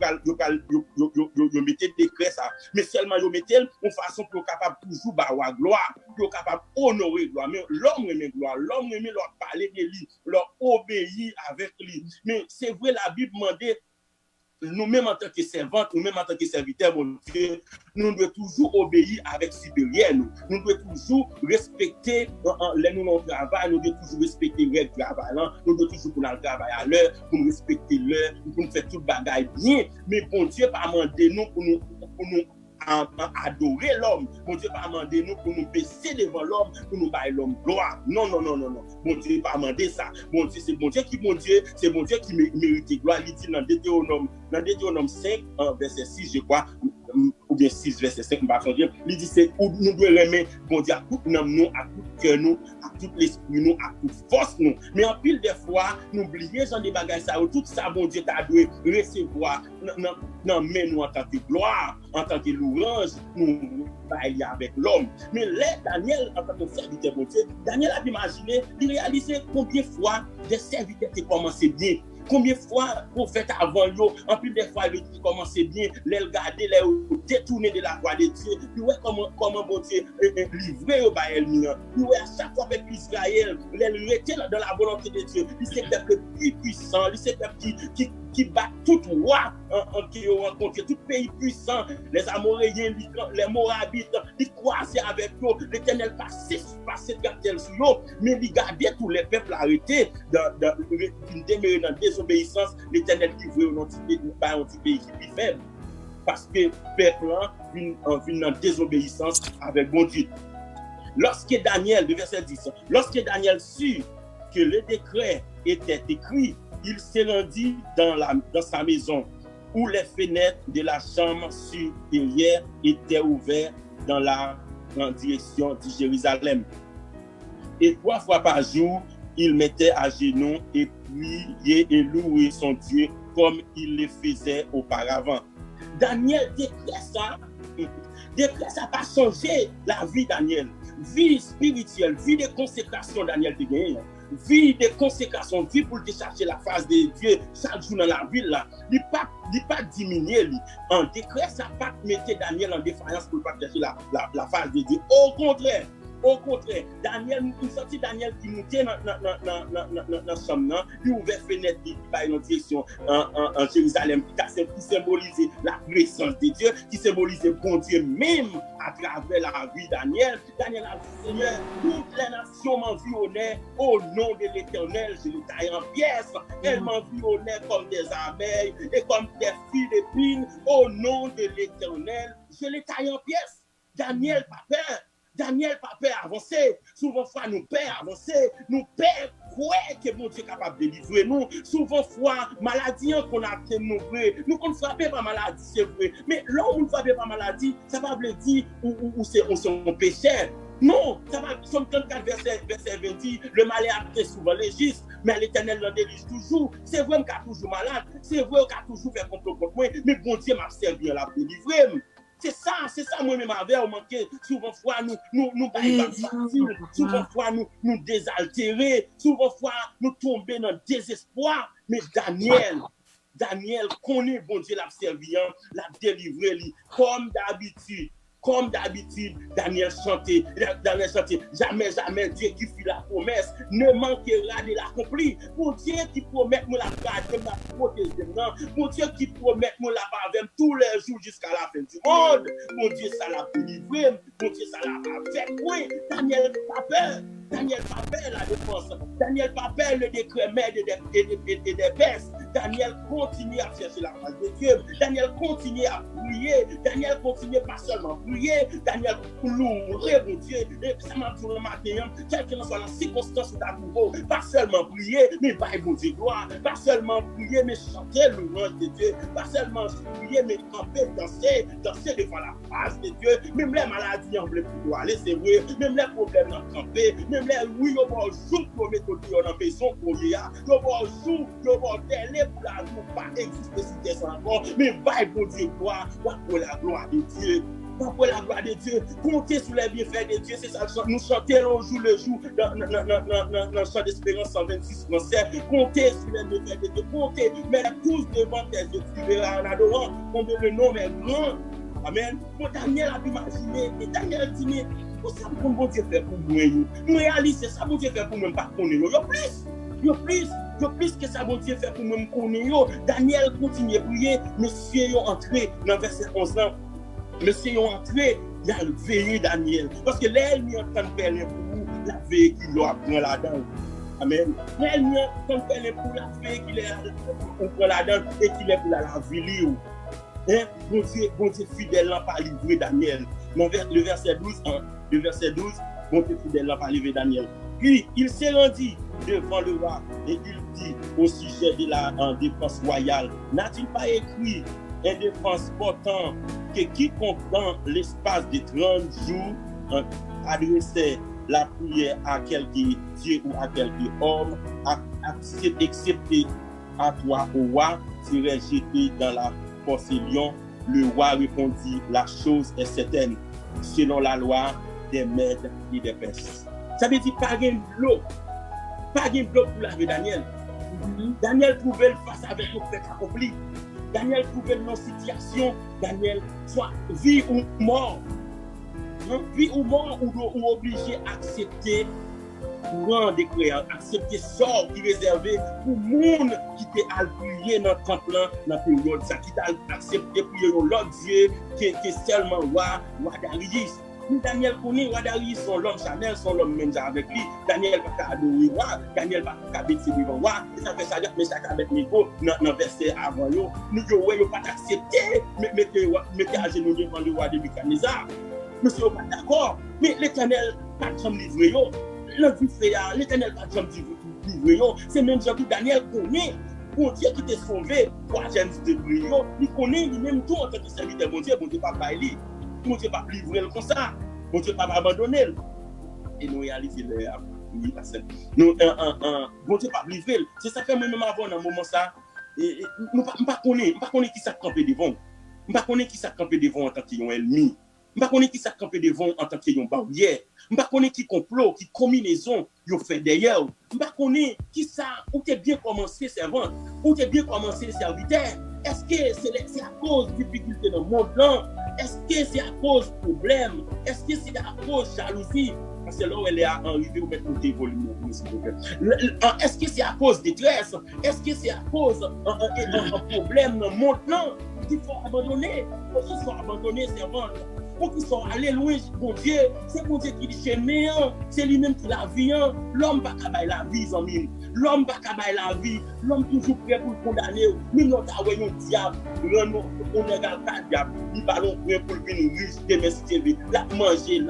mettait le décret ça, mais seulement on mettait une façon pour capable toujours avoir gloire, pour capable honorer gloire. Mais l'homme remet gloire, l'homme remet leur parler de lui, leur obéir avec lui. Mais c'est vrai, la Bible demandait. Nous-mêmes en tant que servantes, nous-mêmes en tant que serviteurs, mon Dieu, nous devons toujours obéir avec supérieur. Nous devons toujours respecter les nous travail, nous devons toujours respecter les règles de travail. Nous devons toujours pour le travail à l'heure, pour nous respecter l'heure, pour nous faire tout le bagage bien. Mais bon Dieu, pas demander nous pour nous adorer l'homme. Bon Dieu pas demander nous pour nous baisser devant l'homme, pour nous bailler l'homme gloire. Non. Bon Dieu pas demander ça. Bon Dieu, c'est bon Dieu qui c'est bon Dieu qui mérite gloire. Il dit dans Deutéronome 5, verset 6, je crois, ou bien 6, verset 5, il dit c'est où nous devons remettre bon Dieu à tout nous, à tout cœur nous, à tout l'esprit nous, à toute force nous. Mais en pile des fois, nous oublions genre des bagages ça, tout ça bon Dieu t'a dû recevoir dans nous en tant que gloire, en tant que louange, nous bailler avec l'homme. Mais là, Daniel, en tant que serviteur bon Dieu, Daniel a imaginé, il réalisait combien de fois des serviteurs qui commençaient bien. Combien de fois, prophète avant eux, en plus des fois, ils commençaient bien, les regarder, les détourner de la voie de Dieu. Puis ouais, comment bon Dieu livrer au Baal. Puis ouais, à chaque fois, avec Israël, les rester dans la volonté de Dieu. C'est le peuple plus puissant, c'est le peuple qui bat tout roi, qui ont rencontré tout pays puissant, les Amoréens, les Moabites, ils croisaient avec eux, l'Éternel passait de sur eux, mais ils gardaient tous les peuples arrêtés, demeurer dans désobéissance, l'Éternel livrait un petit pays qui est plus faible. Parce que le peuple vient en désobéissance avec bon Dieu. Lorsque Daniel, le verset 10, lorsque Daniel sut que le décret était écrit, il s'est rendu dans sa maison, où les fenêtres de la chambre supérieure étaient ouvertes en direction de Jérusalem. Et 3 fois par jour, il mettait à genoux et priait et louait son Dieu comme il le faisait auparavant. Daniel déclare ça n'a pas changé la vie de Daniel. vie spirituelle, vie de consécration Daniel te gagné. Vie de consécration, vie pour te chercher la face de Dieu chaque jour dans la ville là. Il pas diminuer lui. En décret, ça pas mettre Daniel en défaillance pour pas chercher la face de Dieu. Au contraire, Daniel, nous sorti Daniel qui montait dans chambre, il ouvert fenêtre, il va dans direction en Jérusalem, qui symbolisait la présence de Dieu, qui symbolisait bon Dieu même à travers la vie de Daniel. Daniel a dit, Seigneur, toutes les nations m'environnent au nom de l'Éternel, je les taille en pièces. Elles m'environnent comme des abeilles et comme des filles d'épines. Au nom de l'Éternel, je les taille en pièces. Daniel pas peur. Daniel pas peur avancer. Souvent fois nous peur avancer. Nous peur quoi que mon Dieu est capable de délivrer nous. Souvent fois maladie qu'on a nous vrai. Nous qu'on frappé par maladie c'est vrai. Mais là où on frappé par maladie, ça va veut dire où c'est un péché. Non, ça va, Somme 34, verset 20 dit, le malheur a très souvent légiste, mais l'Éternel l'en délivre toujours. C'est vrai qu'on a toujours malade, c'est vrai qu'on a toujours fait complot contre moi, mais bon Dieu m'a servi à la délivrer. C'est ça moi-même avec on manqué souvent fois nous facile, souvent fois nous désaltérer, souvent fois nous tomber dans le désespoir, mais Daniel connaît bon Dieu l'a servi, l'a délivré comme d'habitude, Daniel chantait, jamais Dieu qui fit la promesse ne manquera de l'accomplir. Pour Dieu qui promet nous la garder, la protéger, pour Dieu qui promet nous la avec tous les jours jusqu'à la fin du monde. Pour Dieu ça l'a délivré, pour Dieu ça l'a fait. Oui, Daniel pas peur la défense. Daniel pas peur le décrément et des pestes. Daniel continue à chercher la face de Dieu. Daniel continue à prier. Daniel continue pas seulement prier. Daniel louer mon Dieu. Et ça m'a dit le matin, quelle que soit la circonstance où tu pas seulement prier, mais pas bon Dieu gloire. Pas seulement prier, mais chanter le nom de Dieu. Pas seulement prier, mais camper, danser devant la face de Dieu. Même les maladies en bleu pour aller, c'est vrai. Même les problèmes en camper. Même les oui, on va jouer pour mettre dans la maison pour y aller. On va jouer, on va télé pour la nous pas exister si c'est encore. Mais va pour Dieu gloire, va pour la gloire de Dieu. Pour la gloire de Dieu, comptez sur les bienfaits de Dieu, c'est ça, nous chantons jour le jour dans le chant d'espérance 126, comptez sur les bienfaits de Dieu, comptez, mais tous devant tes yeux, tu verras en adorant, combien le nom est grand. Amen. Pour Daniel a imaginé, et Daniel dit, mais pour ça, pour bon Dieu fait pour moi, nous réalisons ça, bon Dieu fait pour moi, pas connaître, il y a plus que ça, bon Dieu fait pour moi, connaître. Daniel continue à prier, messieurs, ils ont entré dans verset 11 ans. Monsieur est entré, il a veillé Daniel. Parce que l'ennemi entend parler pour vous, la veille qu'il doit prendre là-dedans. Amen. L'ennemi entend parler pour la veille qu'il prend là-dedans et qu'il est pour la ville. Bon Dieu fidèle n'a pas livré Daniel. Le verset 12, bon Dieu fidèle n'a pas livré Daniel. Puis il s'est rendu devant le roi et il dit au sujet de la défense royale, n'a-t-il pas écrit une défense portant que quiconque dans l'espace de 30 jours adressait la prière à quelque Dieu ou à quelque homme, excepté à toi, au roi, serait jeté dans la fosse lion. Le roi répondit, la chose est certaine, selon la loi des Mèdes et des Perses. Ça veut dire pas de bloc pour laver Daniel. Daniel pouvait le faire avec le fait accompli. Daniel pouvait dans situation, Daniel soit vie ou mort. Vie ou mort ou obligé d'accepter courant des créants, accepter sort qui est réservé pour le monde qui était appuyé dans le temple dans la période, ça qui t'a accepté pour l'autre Dieu qui est seulement roi Darius. Daniel connaît roi Darius, son l'homme Chanel, son l'homme même avec lui. Daniel va adorer roi, Daniel va baisser devant roi. Et ça fait ça dire, mais ça avec Nico dans verset avant nous ne pas accepter, mettez à genoux devant le roi de Nebuchadnezzar. Monsieur n'est pas d'accord, mais l'Éternel pas de livrer. L'Éternel pas de livrer. C'est même Jean Daniel connaît. Bon Dieu qui t'a sauvé, troisième de brillant, il connaît lui-même tout en tant que serviteur. Bon Dieu pas bailler. Bon Dieu pas livrer comme ça. Bon Dieu pas abandonner. Et nous réaliser oui, parce que nous bon Dieu pas livrer. C'est ça fait même avant dans moment ça. Et nous pas connaît qui ça camper devant. Nous pas connaît qui ça camper devant en tant qu'un ennemi. Je ne sais pas qui ça campé devant en tant que barrière. Je ne sais pas qui complot, qui combinaison yo fait derrière. Je ne sais pas qui ça, où tu bien commencé servant, où tu bien commencé serviteur. Est-ce que c'est à cause de difficultés dans le monde là? Est-ce que c'est à cause de problèmes? Est-ce que c'est à cause de jalousie? Parce que là où elle est arrivée, vous mettez côté volume, s'il vous plaît. Est-ce que c'est à cause de détresse? Est-ce que c'est à cause d'un problème dans le monde là? Il faut abandonner. Il faut abandonner servant. Pour qu'ils soient allés loin, bon Dieu, c'est bon Dieu qui dit chez néant, c'est lui-même qui la vie. L'homme pas qu'à la vie, amis. L'homme pas qu'à la vie. L'homme toujours prêt pour le condamner. Nous, nous avons un diable. On regarde pas le diable. Nous parlons prêt pour le venir riche, domestiquer. La manger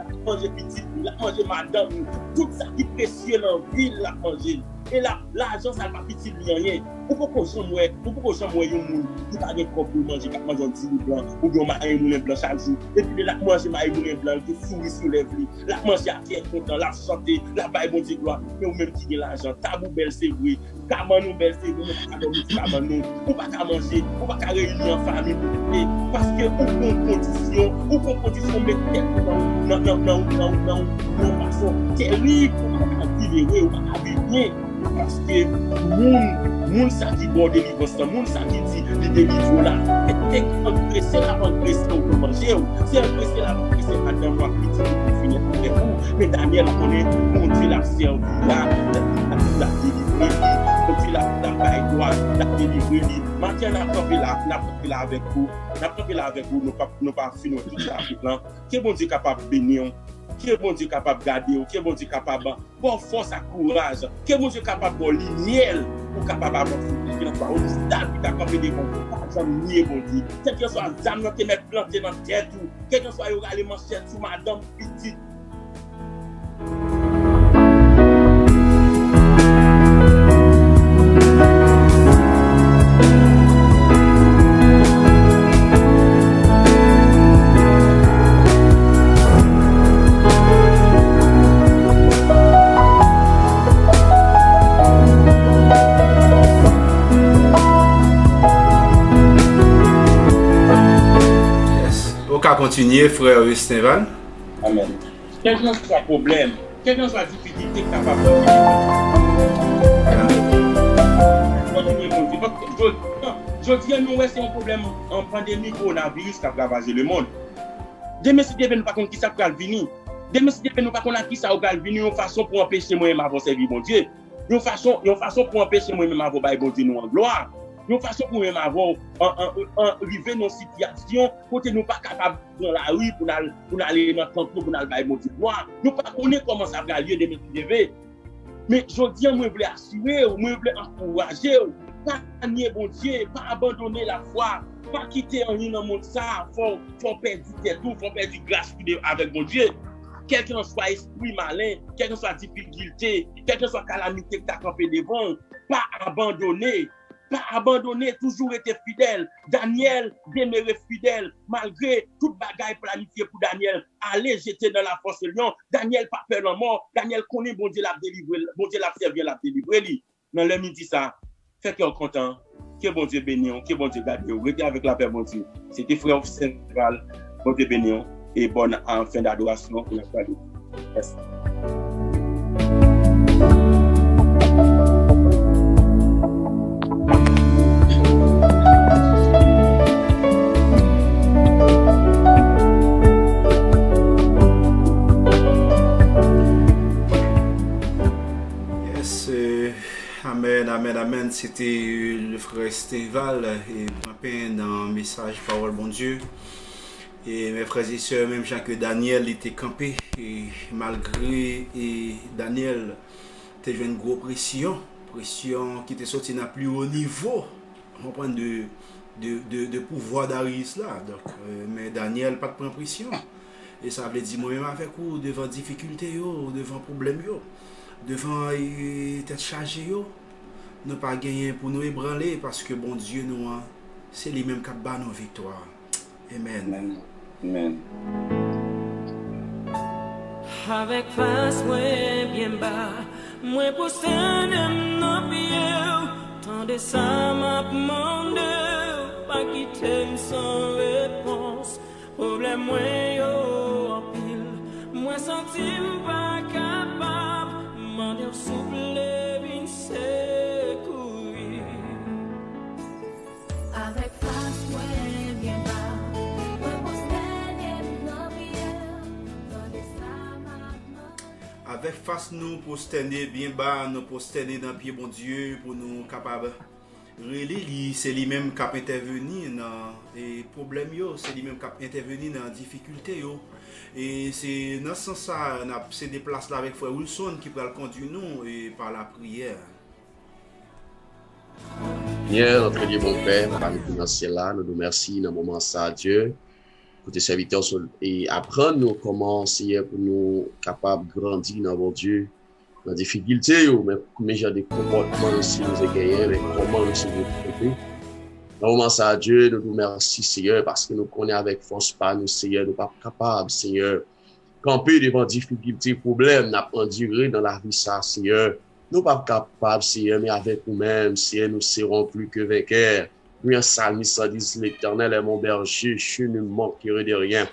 petit, la manger madame. Tout ça qui est précieux dans la ville, la manger. Et là, l'argent, ça ne va pas petit rien. Pourquoi j'aimerais un monde qui n'a pas de corps pour manger, qui mange un petit blanc, ou bien un moulin blanc chaque jour. Et puis, là, manger un moulin blanc, qui sourit sur les lits. Là, manger à pied content, la chanter, la baille bon Dieu gloire. Mais ou même qui a l'argent, tabou belle, c'est vrai. Kamanou belle, c'est vrai. Ou pas qu'à manger, ou pas qu'à réunir en famille. Parce que, ou qu'on condition, mettre tête dans façon terrible, ou pas qu'à vivre, ou pas qu'à vivre bien. Parce que moun sa qui borde délivrance, moun sa qui dit le délivre là, et empressé la empressé pour manger, c'est empressé la empressé à dans moi petit finir avec vous. Mais Daniel connaît mon Dieu l'a servi là, la délivrer, mon Dieu la baille droit, la délivrer. Maintenant n'a pas là avec vous, nous pas finir tout ça là. Que bon Dieu capable bénir. Qui est bon Dieu capable de garder, qui est bon Dieu capable de bon force à courage, qui est bon Dieu capable de lumière pour capable d'avoir qu'il soit obstacle qui capable de pas jamais bon Dieu. Quel que soit zam qui met planté dans tête ou quel que soit aller manchette sous madame petite. Continuer, frère Esteban. Amen. Quel que soit le problème, quelle que soit la difficulté que tu as pas je dis, nous, c'est un problème en pandémie coronavirus qui a ravagé le monde. Demain, si Dieu ne pas contre qui ça va venir. Demain, si Dieu ne pas contre qui ça va venir, une façon pour empêcher moi-même à servir mon Dieu. Une façon pour empêcher moi-même à avoir bon Dieu nous en gloire. Une façon pour nous avoir arriver dans une situation côté nous pas capable dans la rue pour aller dans le temple pour aller bon Dieu gloire. Nous pas connaître comment ça va lieu de me. Mais je dis moi voulais assurer, moi voulais encourager, pas nier bon Dieu, pas abandonner la foi, pas quitter en dans le monde ça, faut perdre tête tout, faut perdre grâce avec mon Dieu. Quel que soit esprit malin, quelle que soit difficulté, quelle que soit calamité que tu as campé devant, pas abandonner. Pas abandonné, toujours été fidèle. Daniel demeurait fidèle, malgré toute bagaille planifiée pour Daniel. Aller jeter dans la force de lion. Daniel pas peur en mort. Daniel connaît bon Dieu l'a délivré, bon Dieu l'a servi, l'a délivré. Dans le midi ça, fait qu'on content. Que bon Dieu bénisse, que bon Dieu garde. Restez avec la paix, bon Dieu. C'était frère Central, bon Dieu bénisse et bonne fin d'adoration pour la soirée. Merci. Amen. C'était le frère Esteval et Pampin dans le message Parole Bon Dieu. Et mes frères et sœurs, même Jean que Daniel était campé, et malgré Daniel, tu as eu une grosse pression qui était sortie à plus haut niveau, on prend de pouvoir d'Aris là. Donc, mais Daniel pas de prendre pression. Et ça veut dire moi-même avec vous, devant difficulté, devant problème, devant tête chargée, nous pas gagner pour nous ébranler parce que bon Dieu nous c'est lui même qui bat nos victoires. Amen. Amen. Avec face moi bien bas, moi pour stand up pied, tant de ça m'a demandé, pas quitter sans réponse, problème moi si pas capable, m'en dire souple, vin secourir. Avec face, moi, bien bas, moi, avec face nous pour stender bien bas, nous pour stender dans pied bon Dieu, pour nous capables relire, c'est lui-même qui a intervenu dans les problèmes, c'est lui-même qui a intervenu dans les difficultés. Et c'est dans ce sens-là, on a ces déplacements avec Frère Wilson qui peut le conduire nous et par la prière. Bien, notre Dieu, mon Père, parmi nous dans ce là, nous nous remercions dans le moment ça, Dieu, pour tes serviteurs et apprendre nous comment essayer pour nous capables de grandir dans mon Dieu, dans des difficultés, mais combien j'ai des comportements aussi nous égayer, mais comment aussi nous traiter. Dans le moment ça, Dieu, nous nous remercions, Seigneur, parce que nous connaissons avec force pas nous, Seigneur, nous pas capables, Seigneur, camper devant difficultés, problèmes, n'a enduré dans la vie ça, Seigneur. Nous pas capables, Seigneur, mais avec nous-mêmes, Seigneur, nous serons plus que vainqueurs. Oui, un psalmiste dit, l'Éternel est mon berger, je ne manquerai de rien.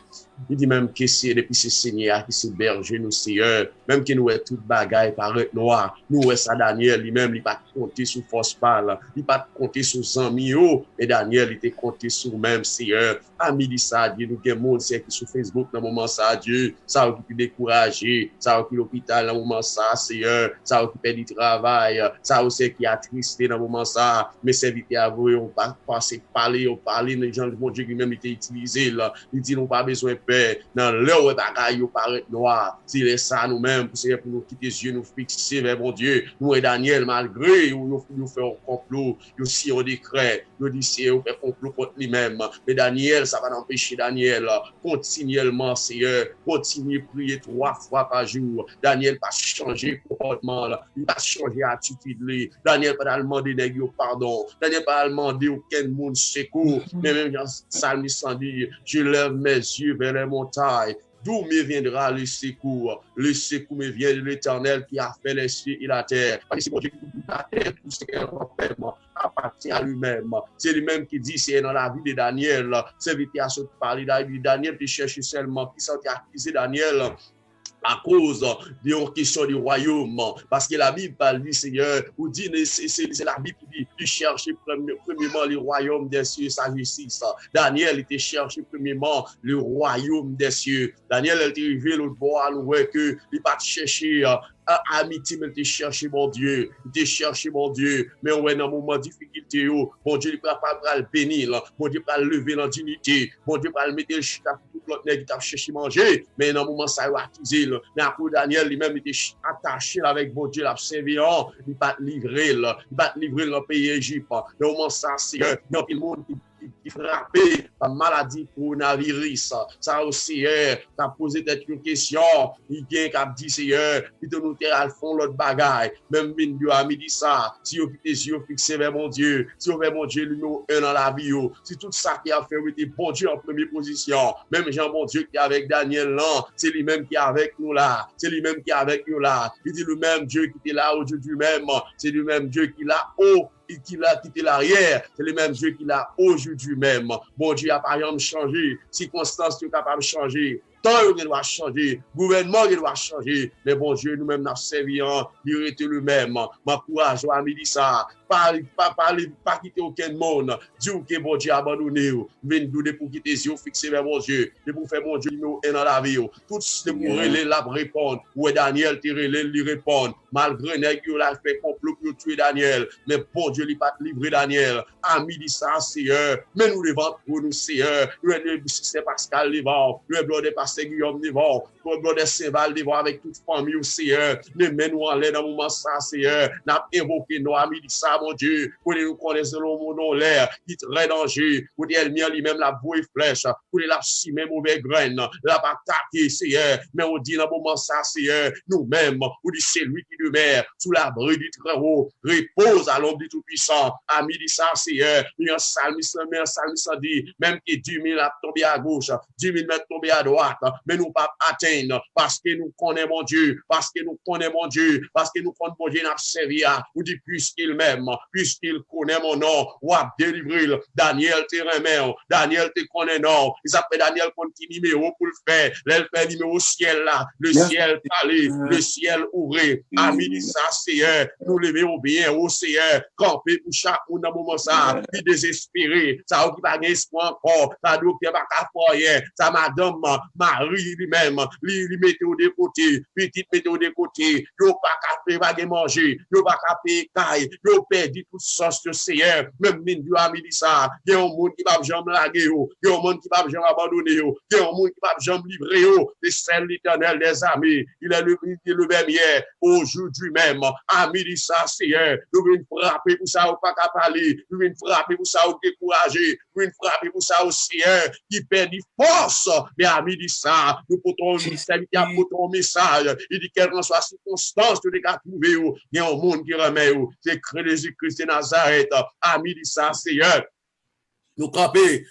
Il dit même que c'est depuis ce Seigneur qui se berger nous, Seigneur, même que nous est toute bagaille paraît noir, nous est ça Daniel, lui-même, il pas compter sur force parle, il pas compter sur amis, et Daniel, il était compté sur même, Seigneur. Ami dit ça, Dieu, nous avons monde qui sur Facebook dans le moment ça, Dieu, ça occupe découragé, ça occupe l'hôpital dans le moment ça, Seigneur, ça occupe du travail, ça aussi qui a attristé dans le moment ça, mais serviteurs à vous, on pas passer parler, les gens, mon Dieu, lui-même, il était utilisé là, il dit, nous pas besoin de paix, dans l'heure où bagaille, il paraît noir, s'il est ça nous-mêmes, pour nous quitter les yeux, nous fixer vers mon Dieu, nous et Daniel, malgré, nous faisons un complot, nous si on décret, nous disons, on fait complot contre lui-même, mais Daniel, ça va empêcher Daniel, continuellement, Seigneur, continue à prier 3 fois par jour, Daniel pas changer comportement, il pas changer attitude, Daniel pas demander pardon, Daniel pas demander aucun monde secours, mais même dans Psalmiste dit, je lève mes yeux vers les montagnes, d'où me viendra le secours me vient de l'Éternel qui a fait les cieux et la terre. Parce que c'est mon Dieu qui dit la terre, tout ce qu'elle appartient à lui-même. C'est lui-même qui dit, c'est dans la vie de Daniel, c'est vite à se parler de Daniel qui cherche seulement, qui s'est accusé Daniel à cause de la question du royaume. Parce que la Bible parle du Seigneur, ou dit, c'est la Bible qui dit, il cherchait premièrement le royaume des cieux, sa justice. Daniel était cherché premièrement le royaume des cieux. Daniel était arrivé l'autre bord, nous voyons que il pas cherché amitié, mais il cherché mon Dieu. Il cherché mon Dieu. Mais on est dans un moment de difficulté, mon Dieu, il ne peut pas le bénir, mon Dieu, il ne peut pas le lever dans la dignité, mon Dieu, il ne peut pas le mettre le chita pour tout l'autre nègre qui a cherché manger. Mais dans un moment, ça a accusé. Mais après, Daniel lui-même était attaché avec mon Dieu, l'abséviant, il ne peut pas livrer, il ne peut pas livrer dans le pays Égypte. Dans un moment, ça, c'est un monde qui frappé par maladie coronavirus. Ça aussi, t'as posé une question, il y a un qui dit, Seigneur, il te nous à fond l'autre bagaille. Même Dieu a mis ça. Si vous tes yeux fixés vers mon Dieu, si vous vers mon Dieu, numéro 1 dans la vie, c'est tout ça qui a fait, oui, bon Dieu en première position. Même Jean, bon Dieu, qui est avec Daniel là, c'est lui-même qui est avec nous là. C'est lui-même qui est avec nous là. Il dit le même Dieu qui était là aujourd'hui même. C'est le même Dieu qui est là haut. Et qui l'a quitté l'arrière, c'est le même Dieu qui l'a aujourd'hui même. Bon Dieu a par exemple changé, circonstances sont capables de changer, temps il doit changer, gouvernement il doit changer, mais bon Dieu nous-mêmes nous servi, il était le même. Ma courage, à midi ça, pas quitter aucun monde, Dieu que bon Dieu a abandonné, venez pour quitter les yeux fixés vers mon Dieu, et pour faire mon Dieu numéro 1 dans la vie, tout ce pour relais là répondre, où Daniel te relais lui répondre, malgré qu'il a fait complot pour tuer Daniel, mais bon Dieu lui pas livré Daniel, à midi ça Seigneur, mais nous devant pour nous Seigneur, le c'est Pascal devant, le bloc de Pasteur Guillaume devant, le bloc de Saint-Val devant avec toute famille Seigneur, mais nous en l'air dans le moment ça Seigneur, n'a invoqué nous à midi ça mon Dieu, pour nous connaître le monde l'air, qui est très dangereux, pour dire lui-même la bouée flèche, pour la cimer mauvaise graine, la attaquer Seigneur, mais on dit dans le moment ça Seigneur, nous-mêmes, pour dire c'est lui qui demeure sous l'abri du très haut, repose à l'ombre du Tout-Puissant, à midi ça Seigneur, il y a un psalmiste dit, même que 10 000 a tombé à gauche, 10 000 mètres tombé à droite, mais nous pas atteindre parce que nous connaissons mon Dieu, parce que nous connaissons mon Dieu, parce que nous connaissons mon Dieu, nous servir. Nous dit puisqu'il m'aime, puisqu'il connaît mon nom, ou a délivré. Daniel te remet, Daniel te connaît non. Il s'appelle Daniel continue numéro pour le faire. Elle fait numéro ciel là, le ciel parlé, le ciel ouvert. Ami ça Seigneur, nous levons bien au Seigneur, camper pour chaque monde dans moment ça, qui désespéré, ça qui pas espoir encore, ça docteur pas faire ça madame Marie lui-même, lui mettait au de côté, petite mettait au de côté, yo pas capable de manger, yo pas capable caille, yo perdu toute sens de Seigneur, même Dieu a mis ça, il y a un monde qui va jamais laguer yo, il y a un monde qui va jamais abandonner yo, il y a un monde qui va jamais livrer yo, c'est celle l'Éternel des armées, il est le même hier, aujourd'hui même, ami dit ça Seigneur, nous venons frapper pour ça ou pas capable parler, nous venons frapper pour ça ou décourager, nous venons frapper pour ça au Seigneur qui perd force, mais ami dit ça, nous portons un message, il dit quelle que soit la circonstance que nous avons trouvé, il y a un monde qui remet, c'est Jésus-Christ de Nazareth, ami dit ça Seigneur. Nous camper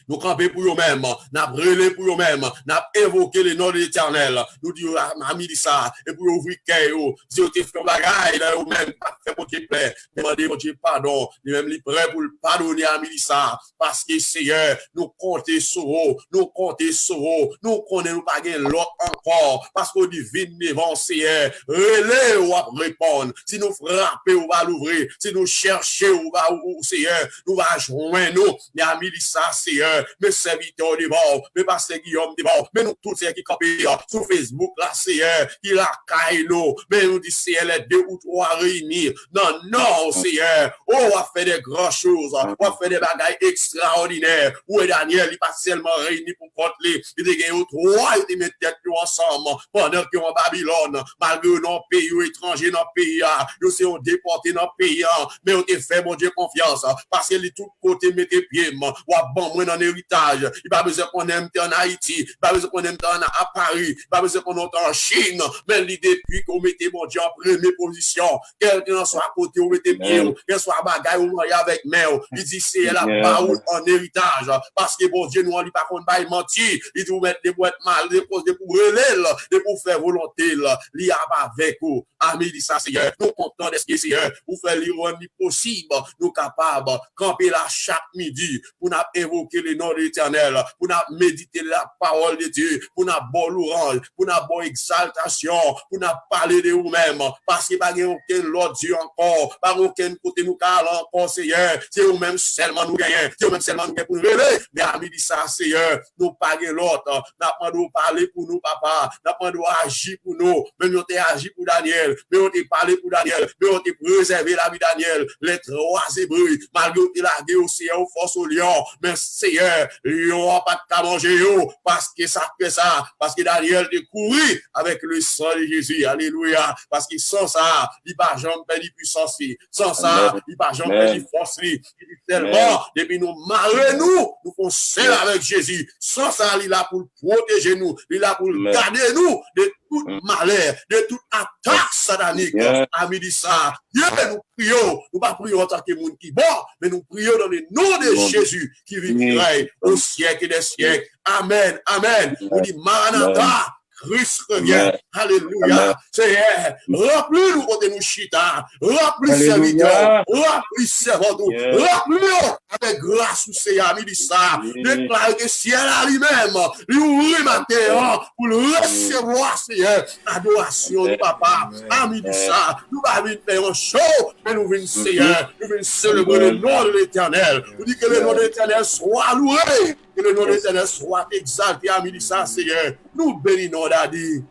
pour eux-mêmes, nous brûler pour eux-mêmes, nous invoquer le nom de l'Éternel. Nous disons, ami dit ça, et pour ouvrir cœur, si vous avez fait un bagage, là, vous-même, fait mon Dieu plaît, demandez mon Dieu pardon, lui-même, il prêt pour le pardonner, ami dit ça, parce que Seigneur, nous comptons sur vous, nous connaissons pas l'autre encore, parce qu'on divine devant Seigneur, relais ou à répondre, si nous frappons, on va l'ouvrir, si nous cherchons, on va ouvrir, Seigneur, nous va joindre nous, mais ami ça, Seigneur, mes serviteurs devant, mes pasteurs Guillaume devant, mais nous tous ceux qui campent sur Facebook, là, Seigneur, qui la caille nous, mais nous disons, Seigneur, les 2 ou 3 réunis. Non, Seigneur, on va faire des grandes choses, on va faire des bagailles extraordinaires. Où est Daniel, il pas seulement réuni pour contrôler, il est gagné 3, il met tête ensemble, pendant qu'ils sont en Babylone, malgré nos pays étrangers dans le pays, ils sont déportés dans le pays, mais on te fait, mon Dieu, confiance, parce que les tout côtés mettez pied, ou à bon moins en héritage. Il pas besoin qu'on aime en Haïti, il pas besoin qu'on aime à Paris, il pas besoin qu'on aime en Chine, mais l'idée depuis qu'on mettait mon Dieu en première position, quelqu'un soit à côté, on mettait pied, qu'elle soit bagaille ou moyen avec main, il dit c'est la parole en héritage, parce que bon Dieu nous on dit pas qu'on va mentir, il dit vous mettre des boîtes mal, des pour relais, des pour faire volonté, li avec vous, ami dit ça Seigneur, nous contents d'être Seigneur, pour faire l'ironie possible, nous capables, camper là chaque midi, pour nous invoquer le nom de l'Éternel, pour nous méditer la parole de Dieu, pour nous bon louange, pour nous bon exaltation, pour nous parler de nous-mêmes, parce qu'il n'y a aucun autre Dieu encore, pas aucun côté nous parle encore, Seigneur, c'est nous-mêmes seulement nous gagnons, c'est nous-mêmes seulement nous gagnons pour nous relever, mais à midi ça, Seigneur, nous parlons l'autre, nous apprenons à parler pour nous, papa, nous apprenons à agir pour nous, mais nous avons agi pour Daniel, mais on t'a parlé pour Daniel, mais on t'a préservé la vie de Daniel, les 3 Hébreux, malgré que la guerre au Seigneur, force au lion, mais Seigneur, lion n'a pas de manger, parce que ça fait ça, parce que Daniel est couru avec le sang de Jésus, alléluia, parce que sans ça, il va jamais perdre puissance, sans ça, il va jamais perdre force, il dit tellement, depuis nous marrer nous foncons avec Jésus, sans ça, il est là pour protéger nous, il est là pour garder nous de tout malheur, de toute attaque satanique, ami dit ça, Dieu, nous prions, nous pas prions en tant que monde qui bon, mais nous prions dans le nom de Jésus, qui vivra au siècle des siècles, amen, amen, on dit Maranatha, Christ revient, alléluia, Seigneur, remplis-nous côté nous chita, remplis serviteurs, remplis servants, remplis-nous avec grâce, Seigneur, ami dit ça, déclare que ciel à lui-même, lui ouvrir ma terre pour le recevoir, Seigneur, adoration du papa, ami dit ça, nous va venir faire un show, mais nous venons, Seigneur, nous venons célébrer le nom de l'Éternel, nous dit que le nom de l'Éternel soit loué, que le nom de l'Éternel soit exalté, ami dit ça, Seigneur, nous bénissons, Daddy.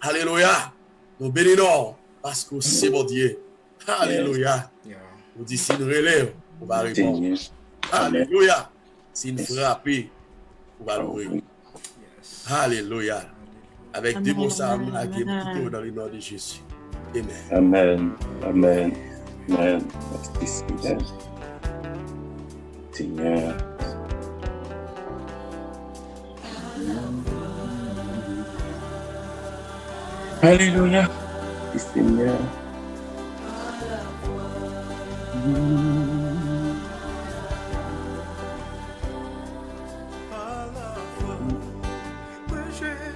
Alléluia. Nous bénissons parce que c'est mon Dieu. Alléluia. Nous disons, si nous relève, on va répondre. Alléluia. Si nous frappons, on va l'ouvrir. Alléluia. Avec des mots ça, dans le nom de Jésus. Amen. Amen. Amen. Amen. Merci, Seigneur. Alléluia. Seigneur.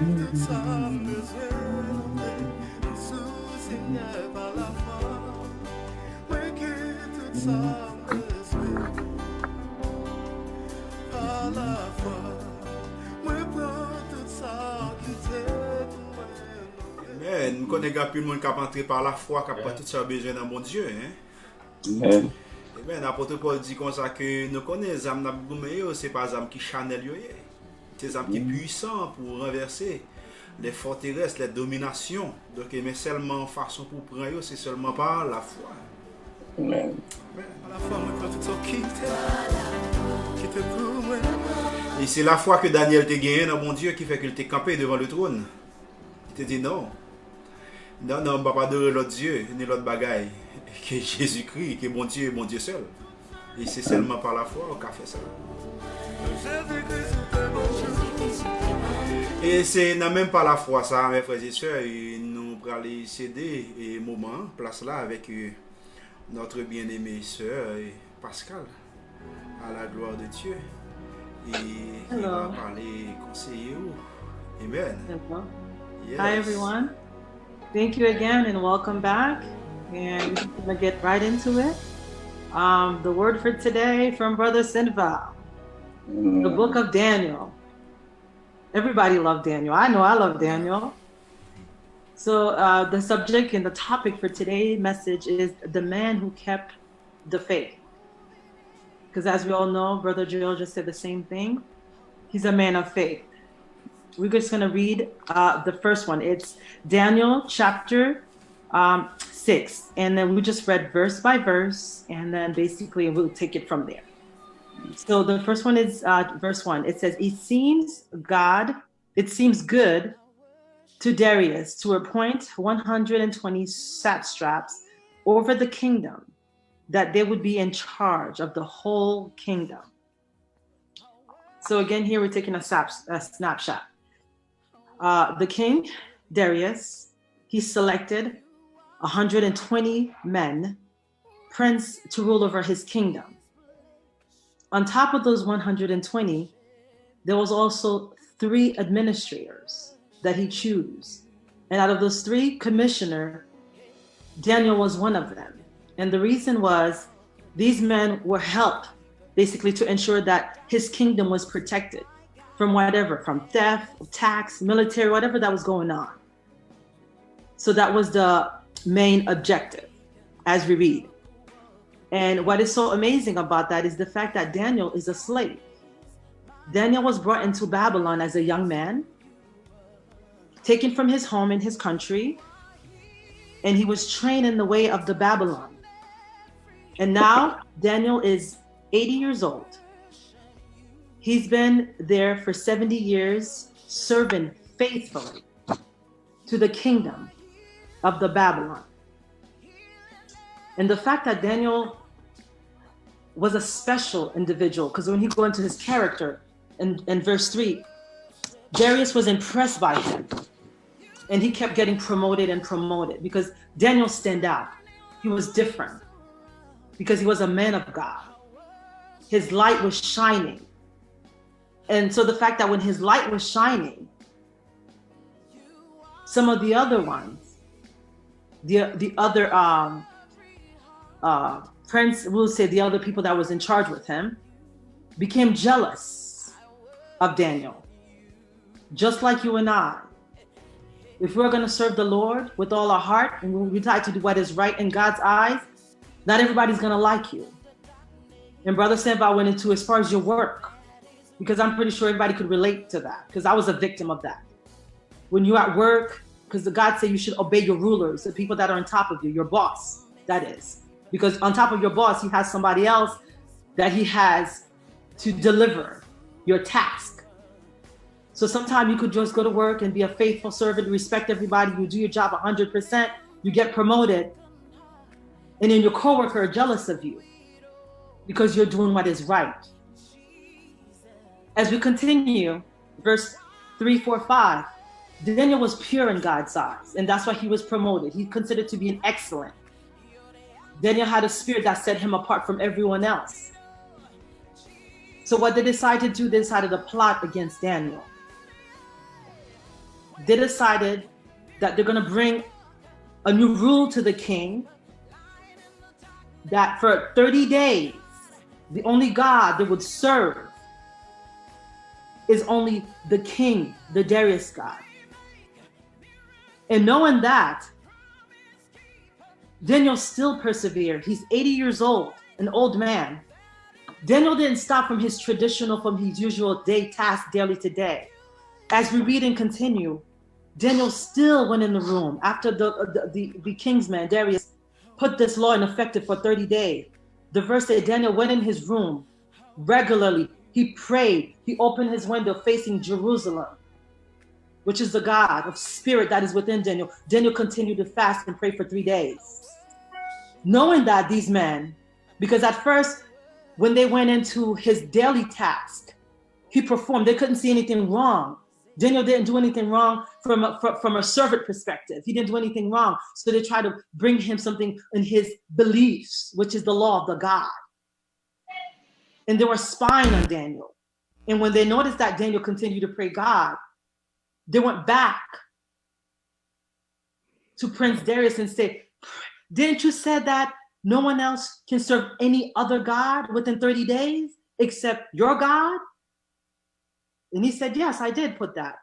tout sans besoin. Sous Seigneur par la foi, moi que tout sans besoin. Par la foi, moi prends tout ça qui t'est pour moi. Mais nous connaissons plus le monde qui a entré par la foi, qui a pas tout ça besoin dans mon Dieu. Hein? Amen. Amen. L'apôtre Paul dit comme ça que nous connaissons les âmes d'Abgoumé, ce n'est pas les âmes qui chanel, c'est les âmes qui sont puissantes pour renverser les forteresses, les dominations. Donc, mais seulement façon pour prendre, c'est seulement par la foi. Amen. Par la foi, moi prends tout ça qui t'est pour moi. Et c'est la foi que Daniel t'a gagné dans mon Dieu qui fait qu'il t'est campé devant le trône. Il t'a dit non. Non, on ne va pas adorer l'autre Dieu, ni l'autre bagaille, que Jésus-Christ, qui est mon Dieu seul. Et c'est seulement par la foi qu'on a fait ça. Et c'est même pas la foi, ça, mes frères et sœurs, et nous allons aller céder et moment, place là avec notre bien-aimée sœur Pascal, à la gloire de Dieu. Et qui va parler conseiller. Amen. Hello. Yes. Hi, everyone. Thank you again and welcome back. And we're going to get right into it. The word for today from Brother Sinva, the book of Daniel. Everybody loved Daniel. I know I love Daniel. So the subject and the topic for today's message is the man who kept the faith. Because as we all know, Brother Joel just said the same thing. He's a man of faith. We're just going to read the first one. It's Daniel chapter 6. And then we just read verse by verse. And then basically we'll take it from there. So the first one is verse 1. It says, it seems good to Darius to appoint 120 satraps over the kingdom, that they would be in charge of the whole kingdom. So again, here we're taking a snapshot. The king, Darius, he selected 120 men, prince, to rule over his kingdom. On top of those 120, there was also 3 administrators that he chose. And out of those 3 commissioners, Daniel was one of them. And the reason was these men were helped basically to ensure that his kingdom was protected from whatever, from theft, tax, military, whatever that was going on. So that was the main objective as we read. And what is so amazing about that is the fact that Daniel is a slave. Daniel was brought into Babylon as a young man, taken from his home in his country, and he was trained in the way of the Babylon. And now Daniel is 80 years old. He's been there for 70 years, serving faithfully to the kingdom of the Babylon. And the fact that Daniel was a special individual, because when he go into his character in verse 3, Darius was impressed by him. And he kept getting promoted and promoted because Daniel stand out. He was different because he was a man of God. His light was shining. And so the fact that when his light was shining, some of the other ones, the other prince, we'll say the other people that was in charge with him, became jealous of Daniel. Just like you and I. If we're going to serve the Lord with all our heart and we try to do what is right in God's eyes, not everybody's going to like you. And Brother Sanva went into as far as your work, because I'm pretty sure everybody could relate to that, because I was a victim of that. When you're at work, because the God said you should obey your rulers, the people that are on top of you, your boss, that is. Because on top of your boss, he has somebody else that he has to deliver your task. So sometimes you could just go to work and be a faithful servant, respect everybody, you do your job 100%, you get promoted, and then your coworker are jealous of you because you're doing what is right. As we continue, verse 3, 4, 5, Daniel was pure in God's eyes, and that's why he was promoted. He considered to be an excellent. Daniel had a spirit that set him apart from everyone else. So what they decided to do, they decided to plot against Daniel. they decided that they're going to bring a new rule to the king, that for 30 days, the only God they would serve is only the king, the Darius God. And knowing that, Daniel still persevered. He's 80 years old, an old man. Daniel didn't stop from his usual day task daily to day. As we read and continue, Daniel still went in the room after the king's man, Darius, put this law in effect for 30 days. The verse said Daniel went in his room regularly. He prayed. He opened his window facing Jerusalem, which is the God of spirit that is within Daniel. Daniel continued to fast and pray for 3 days. Knowing that these men, because at first, when they went into his daily task, he performed. They couldn't see anything wrong. Daniel didn't do anything wrong from a servant perspective. He didn't do anything wrong. So they tried to bring him something in his beliefs, which is the law of the God. And they were spying on Daniel. And when they noticed that Daniel continued to pray God, they went back to Prince Darius and said, didn't you say that no one else can serve any other God within 30 days except your God? And he said, yes, I did put that.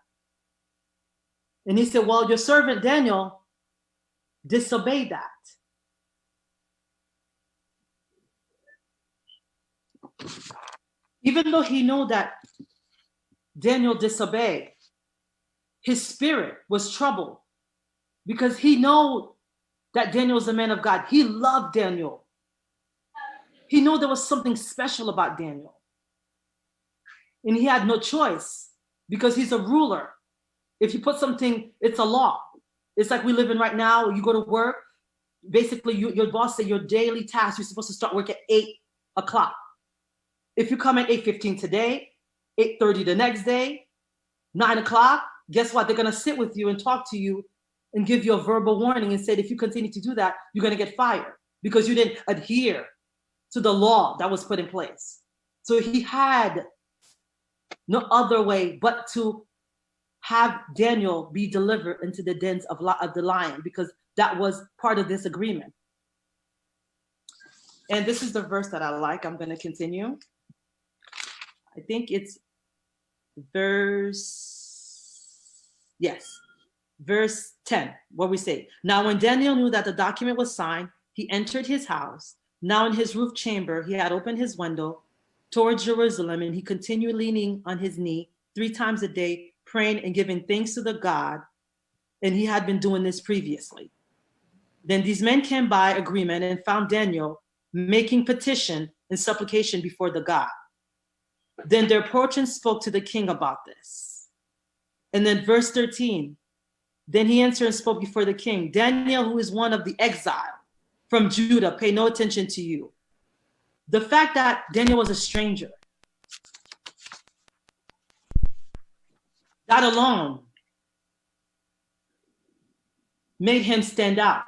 And he said, well, your servant Daniel disobeyed that. Even though he knew that Daniel disobeyed, his spirit was troubled because he knew that Daniel was a man of God. He loved Daniel. He knew there was something special about Daniel. And he had no choice because he's a ruler. If you put something, it's a law. It's like we live in right now. You go to work. Basically, your boss said your daily task, you're supposed to start work at 8 o'clock. If you come at 8:15 today, 8:30 the next day, 9 o'clock, guess what? They're going to sit with you and talk to you and give you a verbal warning and say, if you continue to do that, you're going to get fired because you didn't adhere to the law that was put in place. So he had no other way but to have Daniel be delivered into the dens of the lion, because that was part of this agreement. And this is the verse that I like. I'm going to continue. I think it's verse 10, where we say, now when Daniel knew that the document was signed, he entered his house. Now in his roof chamber, he had opened his window towards Jerusalem, and he continued leaning on his knee 3 times a day, praying and giving thanks to the God. And he had been doing this previously. Then these men came by agreement and found Daniel making petition and supplication before the God. Then they approached and spoke to the king about this. And then verse 13, then he answered and spoke before the king. Daniel, who is one of the exile from Judah, pay no attention to you. The fact that Daniel was a stranger, that alone made him stand out.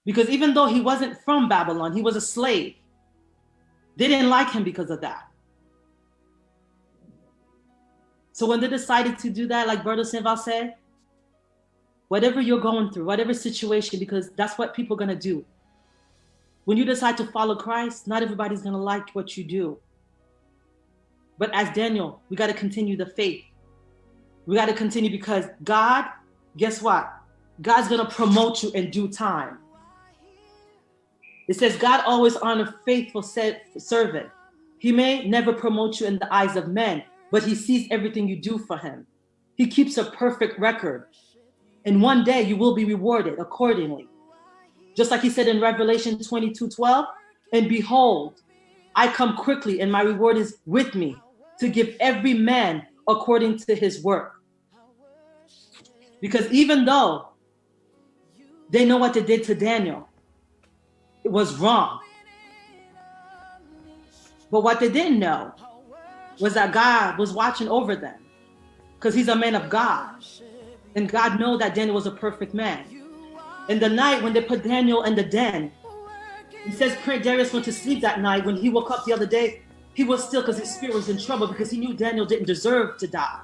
Because even though he wasn't from Babylon, he was a slave. They didn't like him because of that. So when they decided to do that, like Brother Sinval said, whatever you're going through, whatever situation, because that's what people are going to do. When you decide to follow Christ, not everybody's going to like what you do. But as Daniel, we got to continue the faith. We got to continue because God, guess what? God's going to promote you in due time. It says God always honors faithful servant. He may never promote you in the eyes of men, but he sees everything you do for him. He keeps a perfect record. And one day you will be rewarded accordingly. Just like he said in Revelation 22:12, and behold, I come quickly and my reward is with me to give every man according to his work. Because even though they know what they did to Daniel, it was wrong. But what they didn't know was that God was watching over them, because he's a man of God. And God knew that Daniel was a perfect man. In the night when they put Daniel in the den, it says Prince Darius went to sleep that night. When he woke up the other day, he was still, because his spirit was in trouble, because he knew Daniel didn't deserve to die.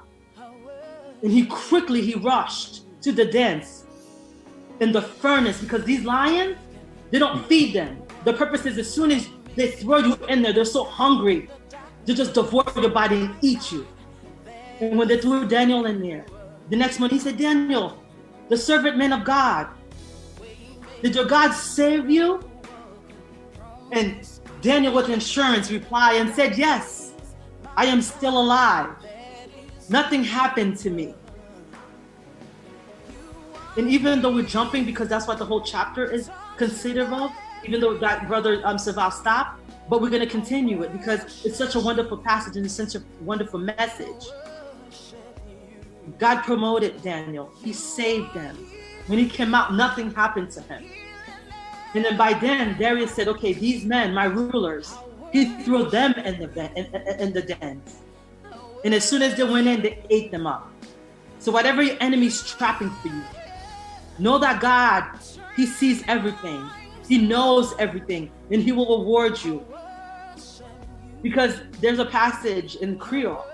And he rushed to the dens in the furnace, because these lions, they don't feed them. The purpose is, as soon as they throw you in there, they're so hungry, they just devour your body and eat you. And when they threw Daniel in there, the next morning he said, Daniel, the servant man of God, did your God save you? And Daniel with insurance replied and said, yes, I am still alive. Nothing happened to me. And even though we're jumping, because that's what the whole chapter is considered of, even though that brother Saval stopped, but we're going to continue it because it's such a wonderful passage and it's such a wonderful message. God promoted Daniel. He saved them. When he came out, nothing happened to him. And then by then, Darius said, okay, these men, my rulers, he threw them in the dens. And as soon as they went in, they ate them up. So whatever your enemy's trapping for you, know that God, he sees everything. He knows everything, and he will reward you. Because there's a passage in Creole.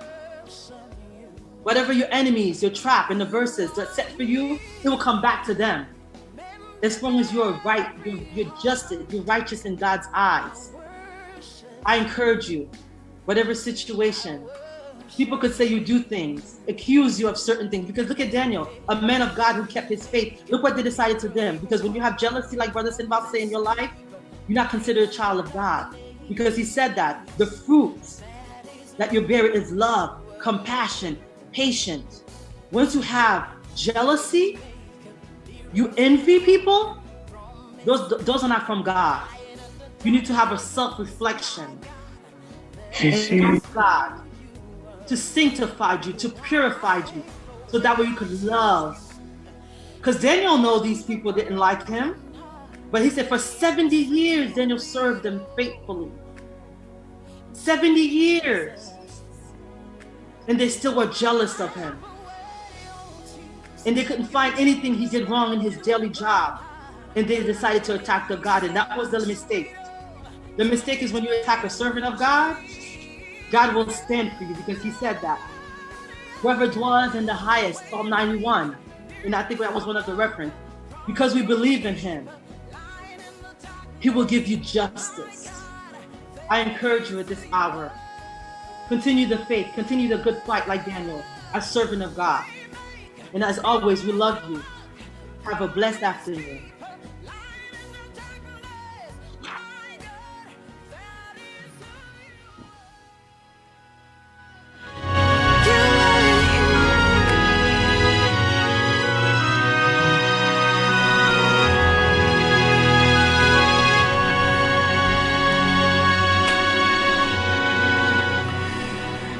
Whatever your enemies, your trap, in the verses that's set for you, it will come back to them. As long as you're right, you're just, you're righteous in God's eyes. I encourage you, whatever situation, people could say you do things, accuse you of certain things. Because look at Daniel, a man of God who kept his faith. Look what they decided to them. Because when you have jealousy, like Brother Sinbal say in your life, you're not considered a child of God. Because he said that the fruits that you bear is love, compassion, patience. Once you have jealousy, you envy people, those are not from God. You need to have a self-reflection and ask God to sanctify you, to purify you, so that way you could love. Because Daniel knows these people didn't like him, but he said for 70 years, Daniel served them faithfully. 70 years. And they still were jealous of him. And they couldn't find anything he did wrong in his daily job. And they decided to attack the God, and that was the mistake. The mistake is when you attack a servant of God, God will stand for you, because he said that. Whoever dwells in the highest, Psalm 91, and I think that was one of the reference, because we believe in him, he will give you justice. I encourage you at this hour, continue the faith, continue the good fight like Daniel, as servant of God. And as always, we love you. Have a blessed afternoon.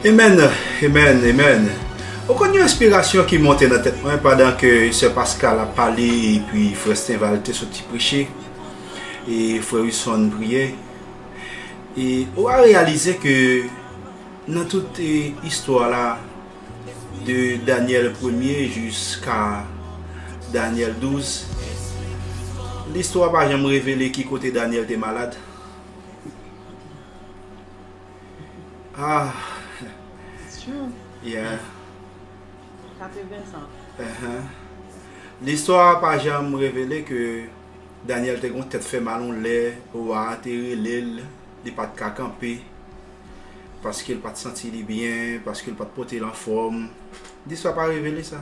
Amen, amen, amen. Aucune inspiration qui monte dans la tête pendant que Sœur Pascal a parlé et puis Frère Stéval était sorti prêcher et Frère Wilson priait. Et on a réalisé que dans toute histoire là, de Daniel 1er jusqu'à Daniel 12, l'histoire n'a jamais révélé qui côté Daniel était malade. Ah, yeah. L'histoire n'a jamais révélé que Daniel était tête fait mal en l'air, ou a atterri l'île, il n'a pas de camper, parce qu'il n'a pas de senti bien, parce qu'il n'a pas de porter en forme. L'histoire n'a pas révélé ça.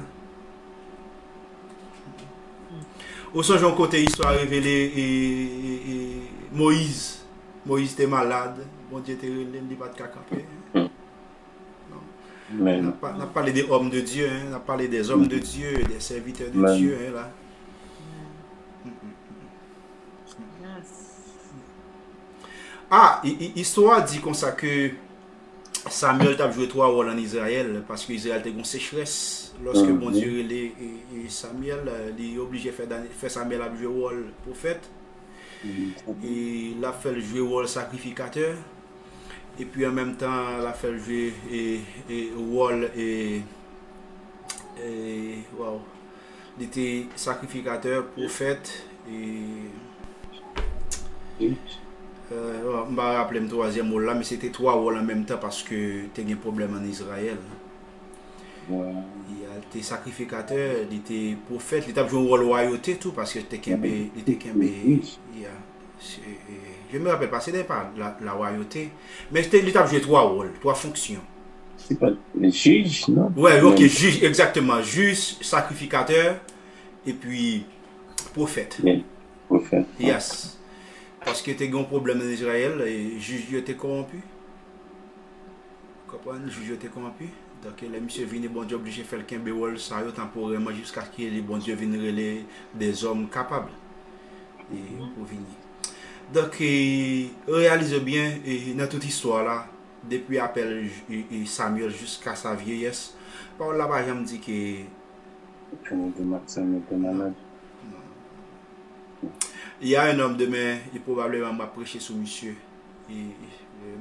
Au son de côté, l'histoire a révélé Moïse. Moïse était malade, bon Dieu était il n'a pas de camper. On a parlé des hommes de Dieu, hein? On a parlé des hommes de Dieu, des serviteurs de Dieu. Hein, là. Ah, l'histoire dit comme ça que Samuel a joué 3 rôles en Israël parce qu'Israël était en sécheresse. Lorsque bon Dieu et Samuel, il est obligé de faire Samuel à jouer rôle prophète. Et il a fait jouer rôle sacrificateur. Et puis en même temps, il a fait jouer rôle wow. Il était sacrificateur, prophète et je ne vais pas rappeler le troisième rôle là, mais c'était 3 rôles en même temps parce que tu as un problème en Israël. il était sacrificateur, il était prophète, il a joué un rôle royauté tout parce que il était yeah. Je me rappelle pas, c'était pas la royauté, mais il a joué 3 rôles, 3 fonctions. C'est pas le juge, non? Ouais, ok, juge, exactement. Juge, sacrificateur, et puis prophète. Oui, prophète. Yes. Parce que tu as un problème en Israël, et le juge était corrompu. Vous comprenez? Le juge était corrompu. Donc, le monsieur vient, bon Dieu, obligé de faire le rôle ça temporairement jusqu'à ce que les bon Dieu viennent relayer des hommes capables. Et pour venir. Donc, réalisez bien, dans toute histoire là, depuis l'appel Samuel jusqu'à sa vieillesse, Paul là-bas, je me dis que il y a un homme demain, il probablement m'a prêché sur monsieur.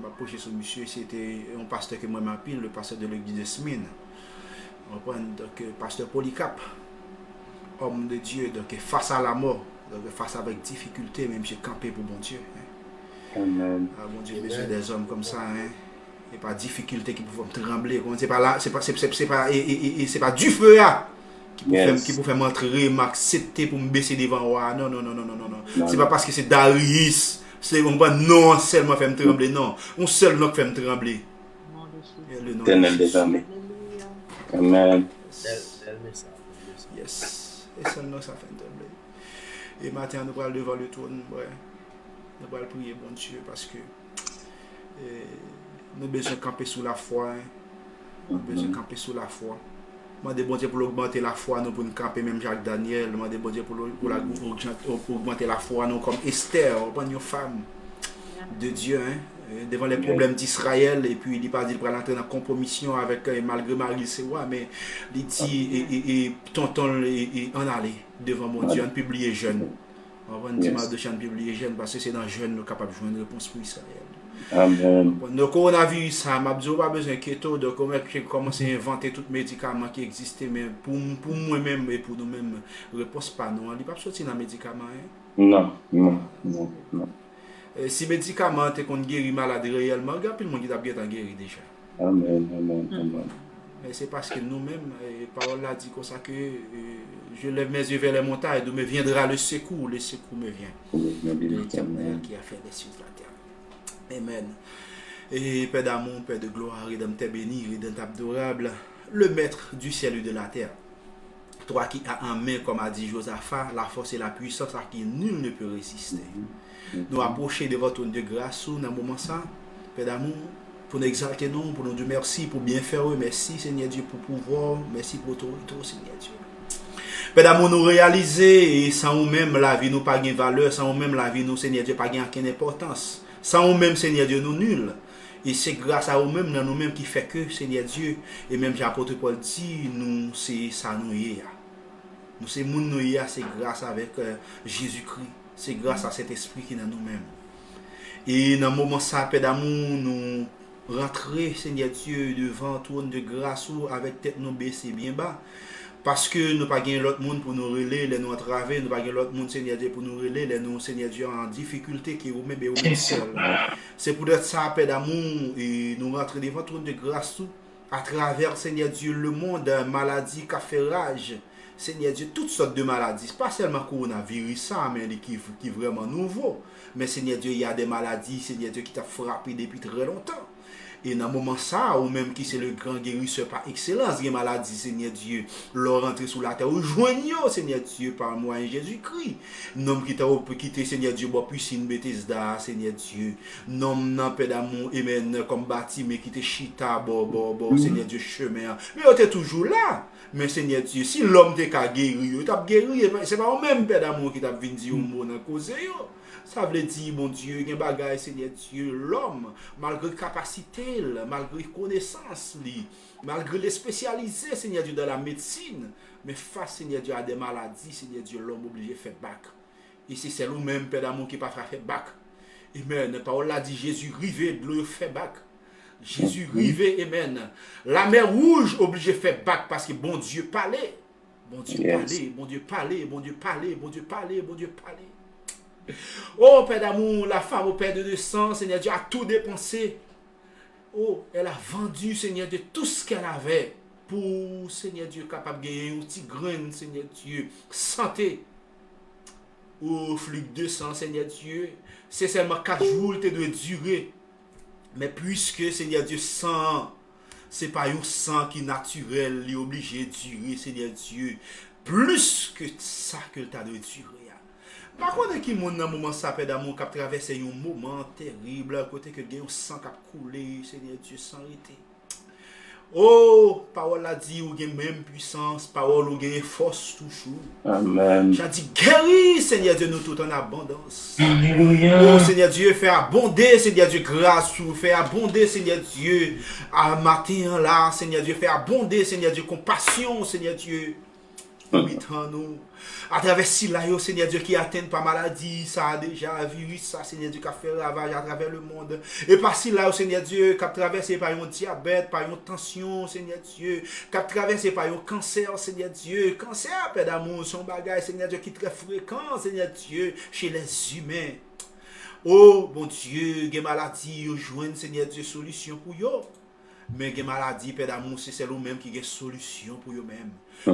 M'a prêché sur monsieur, c'était un pasteur que moi m'appelle, le pasteur de l'église de Smine. Donc, pasteur Polycarpe, homme de Dieu, donc face à la mort, donc face avec difficulté, même j'ai campé pour bon Dieu. Amen. Ah, bon Dieu, besoin des hommes comme ça, hein. Et pas difficulté qui peuvent me trembler. C'est pas là, c'est pas du feu là qui peut faire m'entrer, m'accepter pour me baisser devant moi. Non. C'est pas parce que c'est Darius. C'est non seulement fait me trembler, non. On seul nom qui fait me trembler. Le nom de Jésus. Amen. Yes. Et seul nom ça fait me trembler. Et maintenant nous allons devant le trône, ouais. Nous allons prier bon Dieu parce que nous avons besoin de camper sous la foi. Hein. Nous avons besoin de camper sous la foi. Moi, des bon Dieu pour augmenter la foi, nous pour nous camper même Jacques Daniel. Moi, des bon Dieu pour augmenter la foi, nous comme Esther, une femme de Dieu, hein, devant les problèmes d'Israël. Et puis, il n'a pas dit qu'il va entrer dans la compromission avec, malgré Marie, c'est ouais, mais il dit, et tonton, en aller devant mon Dieu, en publier jeune. On va dire de chant publier jeune parce que c'est dans le jeune nous sommes capables de jouer une réponse pour Israël. Amen. Le coronavirus, ça m'a pas besoin de donc j'ai commencé à inventer tous les médicaments qui existaient, mais pour moi-même et pour nous-mêmes, réponse pas non. Il n'y a pas sorti dans les médicaments. Hein? Non. Si les médicaments te guéri malade réellement, il y a plus de monde qui t'a bien guéri déjà. Amen. Mais c'est parce que nous-mêmes, parole là dit comme ça que je lève mes yeux vers les montagnes, d'où me viendra le secours me vient de l'Éternel qui a fait les cieux de la terre. Amen. Et Père d'amour, Père de gloire, Rédempteur béni, Rédempteur adorable, le Maître du ciel et de la terre. Toi qui as en main, comme a dit Josaphat, la force et la puissance à qui nul ne peut résister. Nous approcher de votre trône de grâce dans le moment ça, Père d'amour, pour nous exalter, nous, pour nous dire merci, pour bien faire, merci Seigneur Dieu pour pouvoir, merci pour autorité, Seigneur Dieu. Père d'amour, nous réaliser, et sans nous-mêmes, la vie nous pas de valeur, sans nous-mêmes, la vie nous, Seigneur Dieu, pas aucune importance. Sans nous-mêmes, Seigneur Dieu, nous nuls. Et c'est grâce à nous-mêmes, dans nous-mêmes, qui fait que, Seigneur Dieu, et même l'apôtre Paul dit, nous, c'est ça nous y est. Nous, c'est moun nous y est, c'est grâce avec Jésus-Christ. C'est grâce à cet esprit qui est dans nous-mêmes. Et dans le moment ça, Père d'amour, nous rentrer, Seigneur Dieu, devant trône de grâce avec tête nous baissée bien bas. Parce que nous pas gagner l'autre monde pour nous relayer, les nous entraver, nous pas gagner l'autre monde, Seigneur Dieu, pour nous relayer, les nous, Seigneur Dieu, en difficulté qui vous-même et vous-même seul. C'est pour être ça, Père d'amour, et nous rentrer devant trône de grâce à travers, Seigneur Dieu, le monde, maladie, caférage, Seigneur Dieu, toutes sortes de maladies. Pas seulement coronavirus, ça, mais qui est vraiment nouveau. Mais Seigneur Dieu, il y a des maladies, Seigneur Dieu, qui t'a frappé depuis très longtemps. Et dans le moment ça, ou même qui c'est le grand guérisseur par excellence, il y a maladie, Seigneur Dieu, leur rentrée sous la terre, ou joignons, Seigneur Dieu, par moi en Jésus-Christ. Nom qui t'a quitté, Seigneur Dieu, bon, puissine Bethesda, Seigneur Dieu. Nom non, Père d'amour, amen, comme bâti, mais qui te chita, bon, Seigneur Dieu, chemin. Mais on est toujours là. Mais Seigneur Dieu, si l'homme t'a guéri, t'a guéri, c'est pas même Père d'amour qui t'a venu dire au mot dans cause. Ça veut dire, mon Dieu, il y a un bagage, Seigneur Dieu, l'homme, malgré capacité, malgré connaissance, malgré les spécialisés, Seigneur Dieu, dans la médecine, mais face, Seigneur Dieu, à des maladies, Seigneur Dieu, l'homme obligé de faire bac. Et c'est nous-mêmes, Père d'amour, qui ne pas faire bac. Amen. La parole a dit, Jésus rivé de l'eau fait bac. Jésus rivé, amen. La mer rouge obligé de faire bac parce que bon Dieu parlait. Bon Dieu parlait, bon Dieu parlait, bon Dieu parlait, bon Dieu parlait, bon Dieu parlait. Oh, Père d'amour, la femme au Père de sang, Seigneur Dieu, a tout dépensé. Oh, elle a vendu, Seigneur Dieu, tout ce qu'elle avait. pour Seigneur Dieu capable de gagner un petit grain, Seigneur Dieu, santé. Ou flux de sang, Seigneur Dieu, c'est seulement 4 jours qui doit durer. Mais puisque, Seigneur Dieu, sang, c'est pas un sang qui est naturel, il est obligé de durer, Seigneur Dieu, plus que ça que tu as de durer. Par contre, qui mon dans moment ça paix d'amour qui a traversé un moment terrible, côté que il y a un sang qui a coulé, Seigneur Dieu, sans arrêter. Oh, parole a dit, ou gen même puissance, parole ou gen force toujours. Amen. J'ai dit, guéris, Seigneur Dieu, nous tout en abondance. Alléluia. Oh, Seigneur Dieu, fais abonder, Seigneur Dieu, grâce ou fais abonder, Seigneur Dieu, à matin là, Seigneur Dieu, fais abonder, Seigneur Dieu, compassion, Seigneur Dieu. Nous. À travers cela, Seigneur Dieu, qui atteint par maladie, ça a déjà virus, ça, Seigneur Dieu, qui a fait ravage à travers le monde. Et par cela, Seigneur Dieu, qui a traversé par un diabète, par une tension, Seigneur Dieu, qui a traversé par un cancer, Seigneur Dieu. Cancer, Père d'amour, son bagage, Seigneur Dieu, qui est très fréquent, Seigneur Dieu, chez les humains. Oh, bon Dieu, des maladies, joignent, Seigneur Dieu, solution pour eux. Mais des maladies, Père d'amour, c'est celle-là-même qui a solution pour eux-mêmes.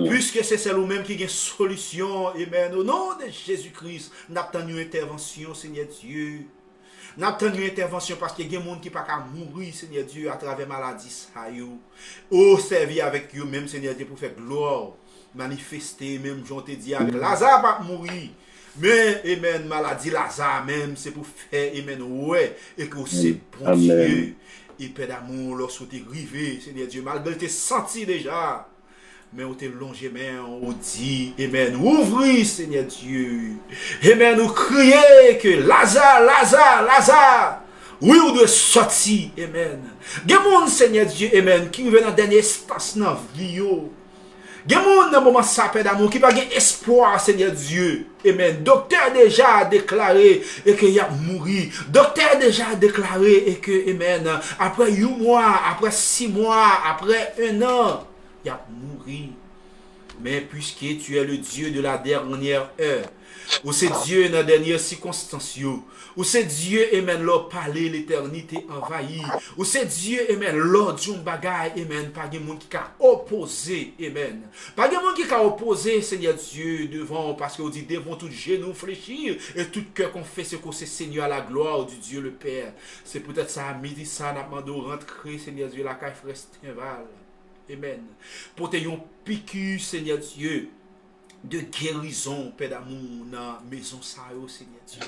Puisque c'est celle-là-même qui a solution, amen. Au nom de Jésus-Christ, nous attendons une intervention, Seigneur Dieu. Nous attendons une intervention parce qu'il y a des gens qui ne peuvent pas mourir, Seigneur Dieu, à travers maladie. Oh, servir avec eux-mêmes, Seigneur Dieu, pour faire gloire. Manifester, même, j'en te dis, avec Lazare va mourir. Mais, amen, maladie Lazare même, c'est pour faire, amen, ouais, et que c'est bon Dieu. Et Père d'amour, lorsque tu es arrivé, Seigneur Dieu, malgré tu es senti déjà, mais on te longé main, on dit, amen, ouvris, Seigneur Dieu. Amen, nous crier que Lazare, Lazare, Lazare, oui, on doit sortir, amen. Il y a des gens, Seigneur Dieu, amen, qui viennent dans le dernier espace dans la vie. Il y a des gens dans le moment ça, Père d'amour, qui n'ont pas espoir, Seigneur Dieu. Amen. Docteur déjà a déclaré et que il a mouru. Docteur déjà a déclaré et que, amen, après 8 mois, après 6 mois, après 1 an, il a mouru. Mais puisque tu es le Dieu de la dernière heure, ou c'est Dieu dans la dernière circonstance, ou c'est Dieu, amen, leur parler l'éternité envahie, ou c'est Dieu, amen, leur dit un bagay, amen, pas de monde qui a opposé, amen. Pas de monde qui a opposé, Seigneur Dieu, devant, parce qu'on dit devant tout genou fléchir, et tout cœur confesse que c'est Seigneur à la gloire du Dieu le Père. C'est peut-être ça, à midi, ça, n'a pas de rentrer, Seigneur Dieu, la caille Frestinval. Amen. Pour te yon piqûre, Seigneur Dieu, de guérison, Père d'amour, dans la maison, ça, Seigneur Dieu.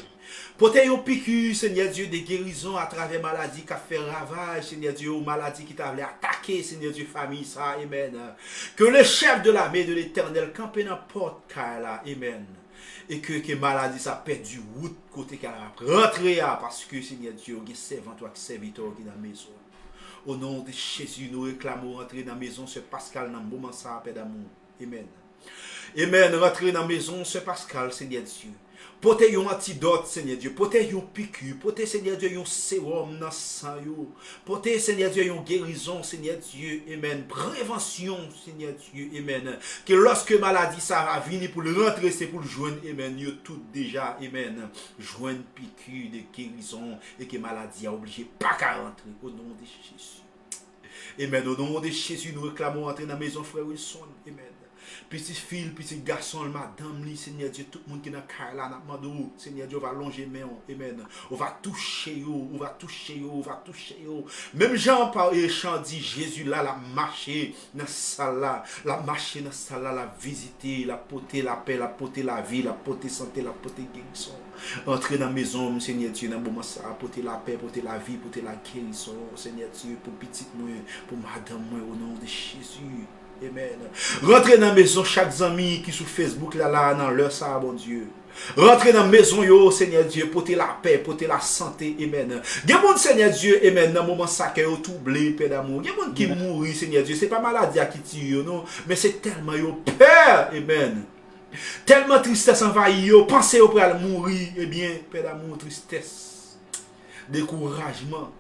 Pour te yon piqûre, Seigneur Dieu, de guérison à travers maladie qui a fait ravage, Seigneur Dieu, ou maladie qui t'a voulu attaquer, Seigneur Dieu, famille, ça, Amen. Que le chef de l'armée de l'Éternel campe dans la porte, là, Amen. Et que maladie, ça perd du route côté qu'elle a rentré, parce que, Seigneur Dieu, il y a servant, toi, serviteur qui est dans la maison. Au nom de Jésus, nous réclamons rentrer dans la maison, ce Pascal, dans le moment ça, Père d'amour. Amen. Amen. Rentrer dans la maison, ce Pascal, Seigneur Dieu. Portez un antidote, Seigneur Dieu. Portez un piqûre. Portez, Seigneur Dieu, un sérum dans le sang. Portez, Seigneur Dieu, une guérison, Seigneur Dieu. Amen. Prévention, Seigneur Dieu. Amen. Que lorsque maladie, ça va venir pour le rentrer, c'est pour le joindre. Amen. Yo tout déjà, Amen. Joindre piqûre de guérison et que maladie a obligé pas qu'à rentrer. Au nom de Jésus. Amen. Au nom de Jésus, nous réclamons entrer dans la maison, frère Wilson. Amen. Petit fille, petit garçon, madame, Seigneur Dieu, tout le monde qui est dans le là, Seigneur Dieu, on va longer main, amen. On va toucher, on va toucher, on va toucher. Même Jean par chant dit, Jésus là, la marché dans salle là, la marché dans salle là, la visiter, la porter la paix, la porter la vie, la porter santé, la porter guérison. Entrer dans la maison, Seigneur Dieu, dans le moment ça, porter la paix, porter la vie, porter la guérison, Seigneur Dieu, pour petit moi, pour madame moi, au nom de Jésus. Amen. Rentrez dans la maison chaque ami qui sur Facebook là dans leur ça, bon Dieu. Rentrez dans la maison yo, Seigneur Dieu, portez la paix, portez la santé, amen. Il y a bon Seigneur Dieu, amen, dans le moment ça que yo troublé, Père d'amour. Il y a bon qui mourit, Seigneur Dieu, c'est pas maladie qui tue non, mais c'est tellement yo peur, amen. Tellement tristesse envahit yo, pensez au pour mourir, eh bien, Père d'amour, tristesse, découragement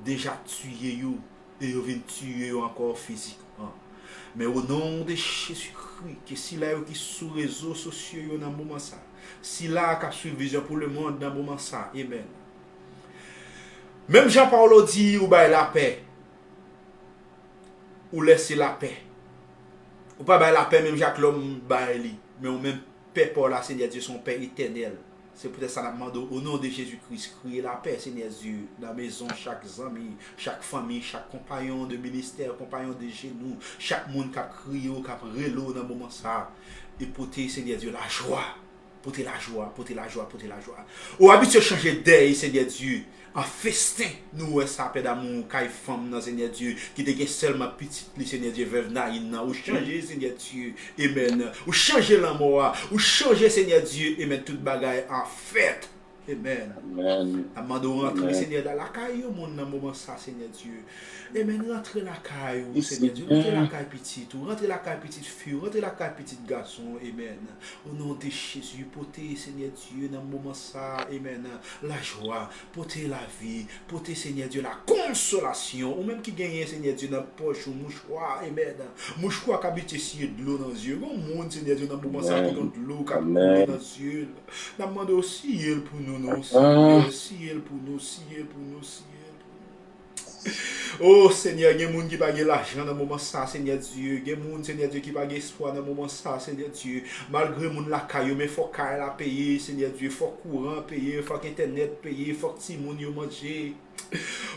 déjà tué yo et yo vient tuer yo encore physiquement. Mais au nom de Jésus-Christ, que si là qui sur les réseaux sociaux dans le moment ça, si là qui a suivi vision pour le monde dans le moment ça, amen. Même Jean-Paul dit ou bail la paix. ou laisser la paix. Ou pas la paix, même Jacques l'homme baille, mais ou même paix pour la Seigneur Dieu, son paix éternel. C'est peut-être ça qu'on demande au nom de Jésus-Christ, crier la paix, Seigneur Dieu, dans la maison, chaque ami, chaque famille, chaque compagnon de ministère, compagnon de genoux, chaque monde qui a crié, qui a relo dans le moment ça, et porter, Seigneur Dieu, la joie. Porter la joie, porter la joie, porter la joie. Ou habitué changer d'air, Seigneur Dieu. En festin, nous, ça paix d'amour, caille femme, dans Seigneur Dieu, qui te seulement petit, Seigneur Dieu, veuve naïna, ou changer, Seigneur Dieu, amen. Ou changer l'amour, ou changer, Seigneur Dieu, amen, toute bagaille en fête. Amen. Amen. Amando rentrer, Seigneur, dans la caille, mon dans moment ça, Seigneur Dieu. Amen. Rentrer la caille, Seigneur Dieu. Rentrer la caille petite, rentrer la caille petite fille, rentrer la caille petite garçon. Amen. Au nom de Jésus, porter, Seigneur Dieu, dans moment ça, amen. La joie, porter la vie, porter, Seigneur Dieu, la consolation. Ou même qui gagne, Seigneur Dieu, dans la poche, ou mouchoir, amen. Mouchoir qui habite ici de l'eau dans les yeux. Bon monde, Seigneur Dieu, dans moment ça, qui ont de l'eau, qui habite dans les yeux. Demande aussi, il pour nous. Ciel pour nous. Oh Seigneur, il y a des gens qui n'ont pas l'argent dans le moment ça, Seigneur Dieu. Il y a des gens, Seigneur Dieu, qui n'ont pas espoir dans le moment ça, Seigneur Dieu. Malgré mon la caillou, mais il faut qu'il la payer, Seigneur Dieu. Il faut courant payer, il faut internet payer, il faut que les gens manger.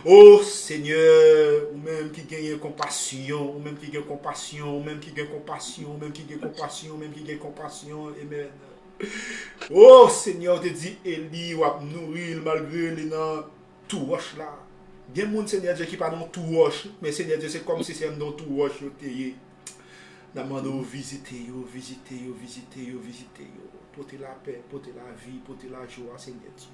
Oh Seigneur, ou même qui gagne compassion, ou même qui gagne compassion, ou même qui gagne compassion, ou même qui gagne compassion, ou même qui gagne compassion, amen. Oh Seigneur, te dit Eli ou ap nourrir malgré les dans tout roche là. Bien moun Seigneur Dieu qui pas dans tout roche, mais Seigneur Dieu c'est comme si c'est dans tout roche yo teye. Demande visiter yo. Porter la paix, porter la vie, porter la joie, Seigneur Dieu.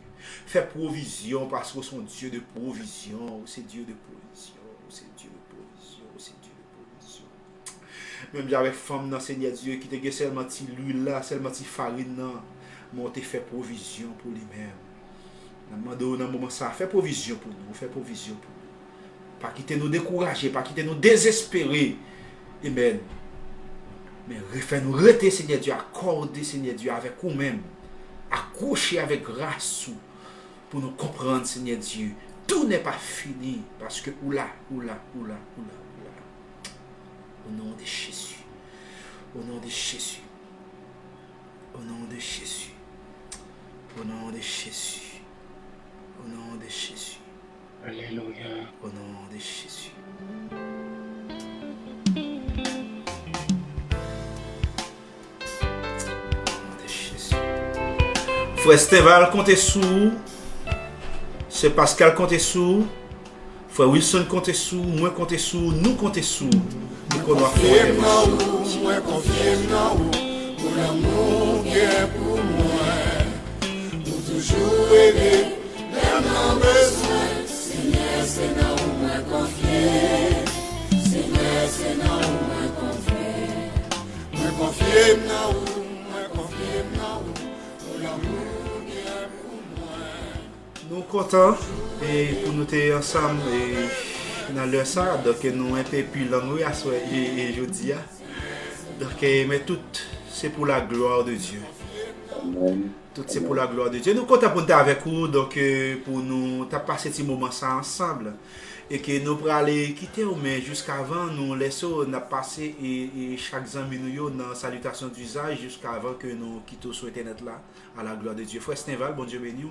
Fais provision parce que son Dieu de provision, c'est Dieu de provision, c'est Dieu de provision, c'est Dieu de provision. Même j'avais femme dans Seigneur Dieu qui te seulement ti l'huile là, seulement ti farine là, mais on te fait provision pour lui-même. Dans le moment ça, fais provision pour nous, fais provision pour nous. Pas quitter nous décourager, pas quitter nous désespérer. Amen. Mais fais-nous rester, Seigneur Dieu, accorder, Seigneur Dieu, avec nous-mêmes. Accrocher avec grâce pour nous comprendre, Seigneur Dieu. Tout n'est pas fini parce que oula. Au nom de Jésus. Au nom de Jésus. Au nom de Jésus. Au nom de Jésus. Au nom de Jésus. Alléluia. Au nom de Jésus. Frère Stéval, comptez sous. C'est Pascal, comptez sous. Frère Wilson, comptez sous. Moi, comptez sous. Nous, comptez sous. Nous, qu'on doit faire. Moi, confirme dans vous. Pour l'amour qui est pour moi. Pour toujours aider. L'homme besoin. Seigneur, c'est dans vous, moi, confier. Seigneur, c'est dans vous, moi, confier. Moi, confirme dans vous. Nous sommes contents et pour nous être ensemble dans le ça, donc nous un peu plus long et jeudi. Donc mais tout c'est pour la gloire de Dieu. Amen. Tout c'est pour la gloire de Dieu. Nous comptons pour être avec vous donc pour nous passer ce moment ça ensemble et que nous pourrons aller quitter mais jusqu'avant nous laissons passer et chaque ami nous dans la salutation d'usage jusqu'avant que nous quittions sur internet là à la gloire de Dieu. Frère Stéval, bon Dieu béni.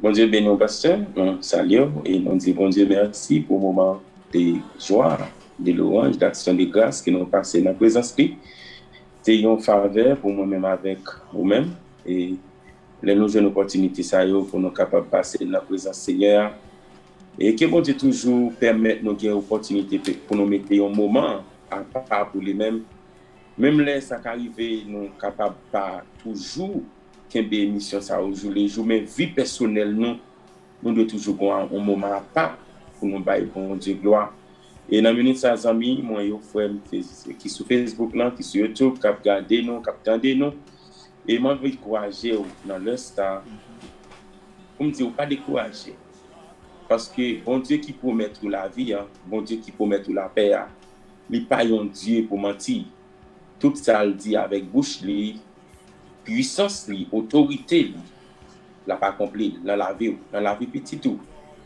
Bon Dieu béni au pasteur, nous saluons et nous disons bon Dieu merci pour le moment de joie, de louange, d'action de grâce que nous passons dans la présence de Christ. C'est une faveur pour moi-même avec vous-même et nous avons une opportunité pour nous capables de passer dans la présence du Seigneur et que bon Dieu toujours permette nous une opportunité pour nous mettre un moment à part pour lui-même. Même là, ça arrive, nous sommes capables pas toujours qu'une émission ça au jour les jours, mais vie personnelle nous devons toujours avoir un moment à part pour nous bailler bon Dieu gloire. Et dans minute ça amis, moi yo frère qui sur Facebook là, qui sur YouTube, qui regarder nous, qui attendez nous et moi veux encourager dans l'instant. Pour me dire pas décourager. Parce que bon Dieu qui promet la vie, bon Dieu qui promet la paix, il pas un Dieu pour mentir. Tout ça le dit avec bouche li, puissance li, autorité li, la pas accompli dans la vie petit tout.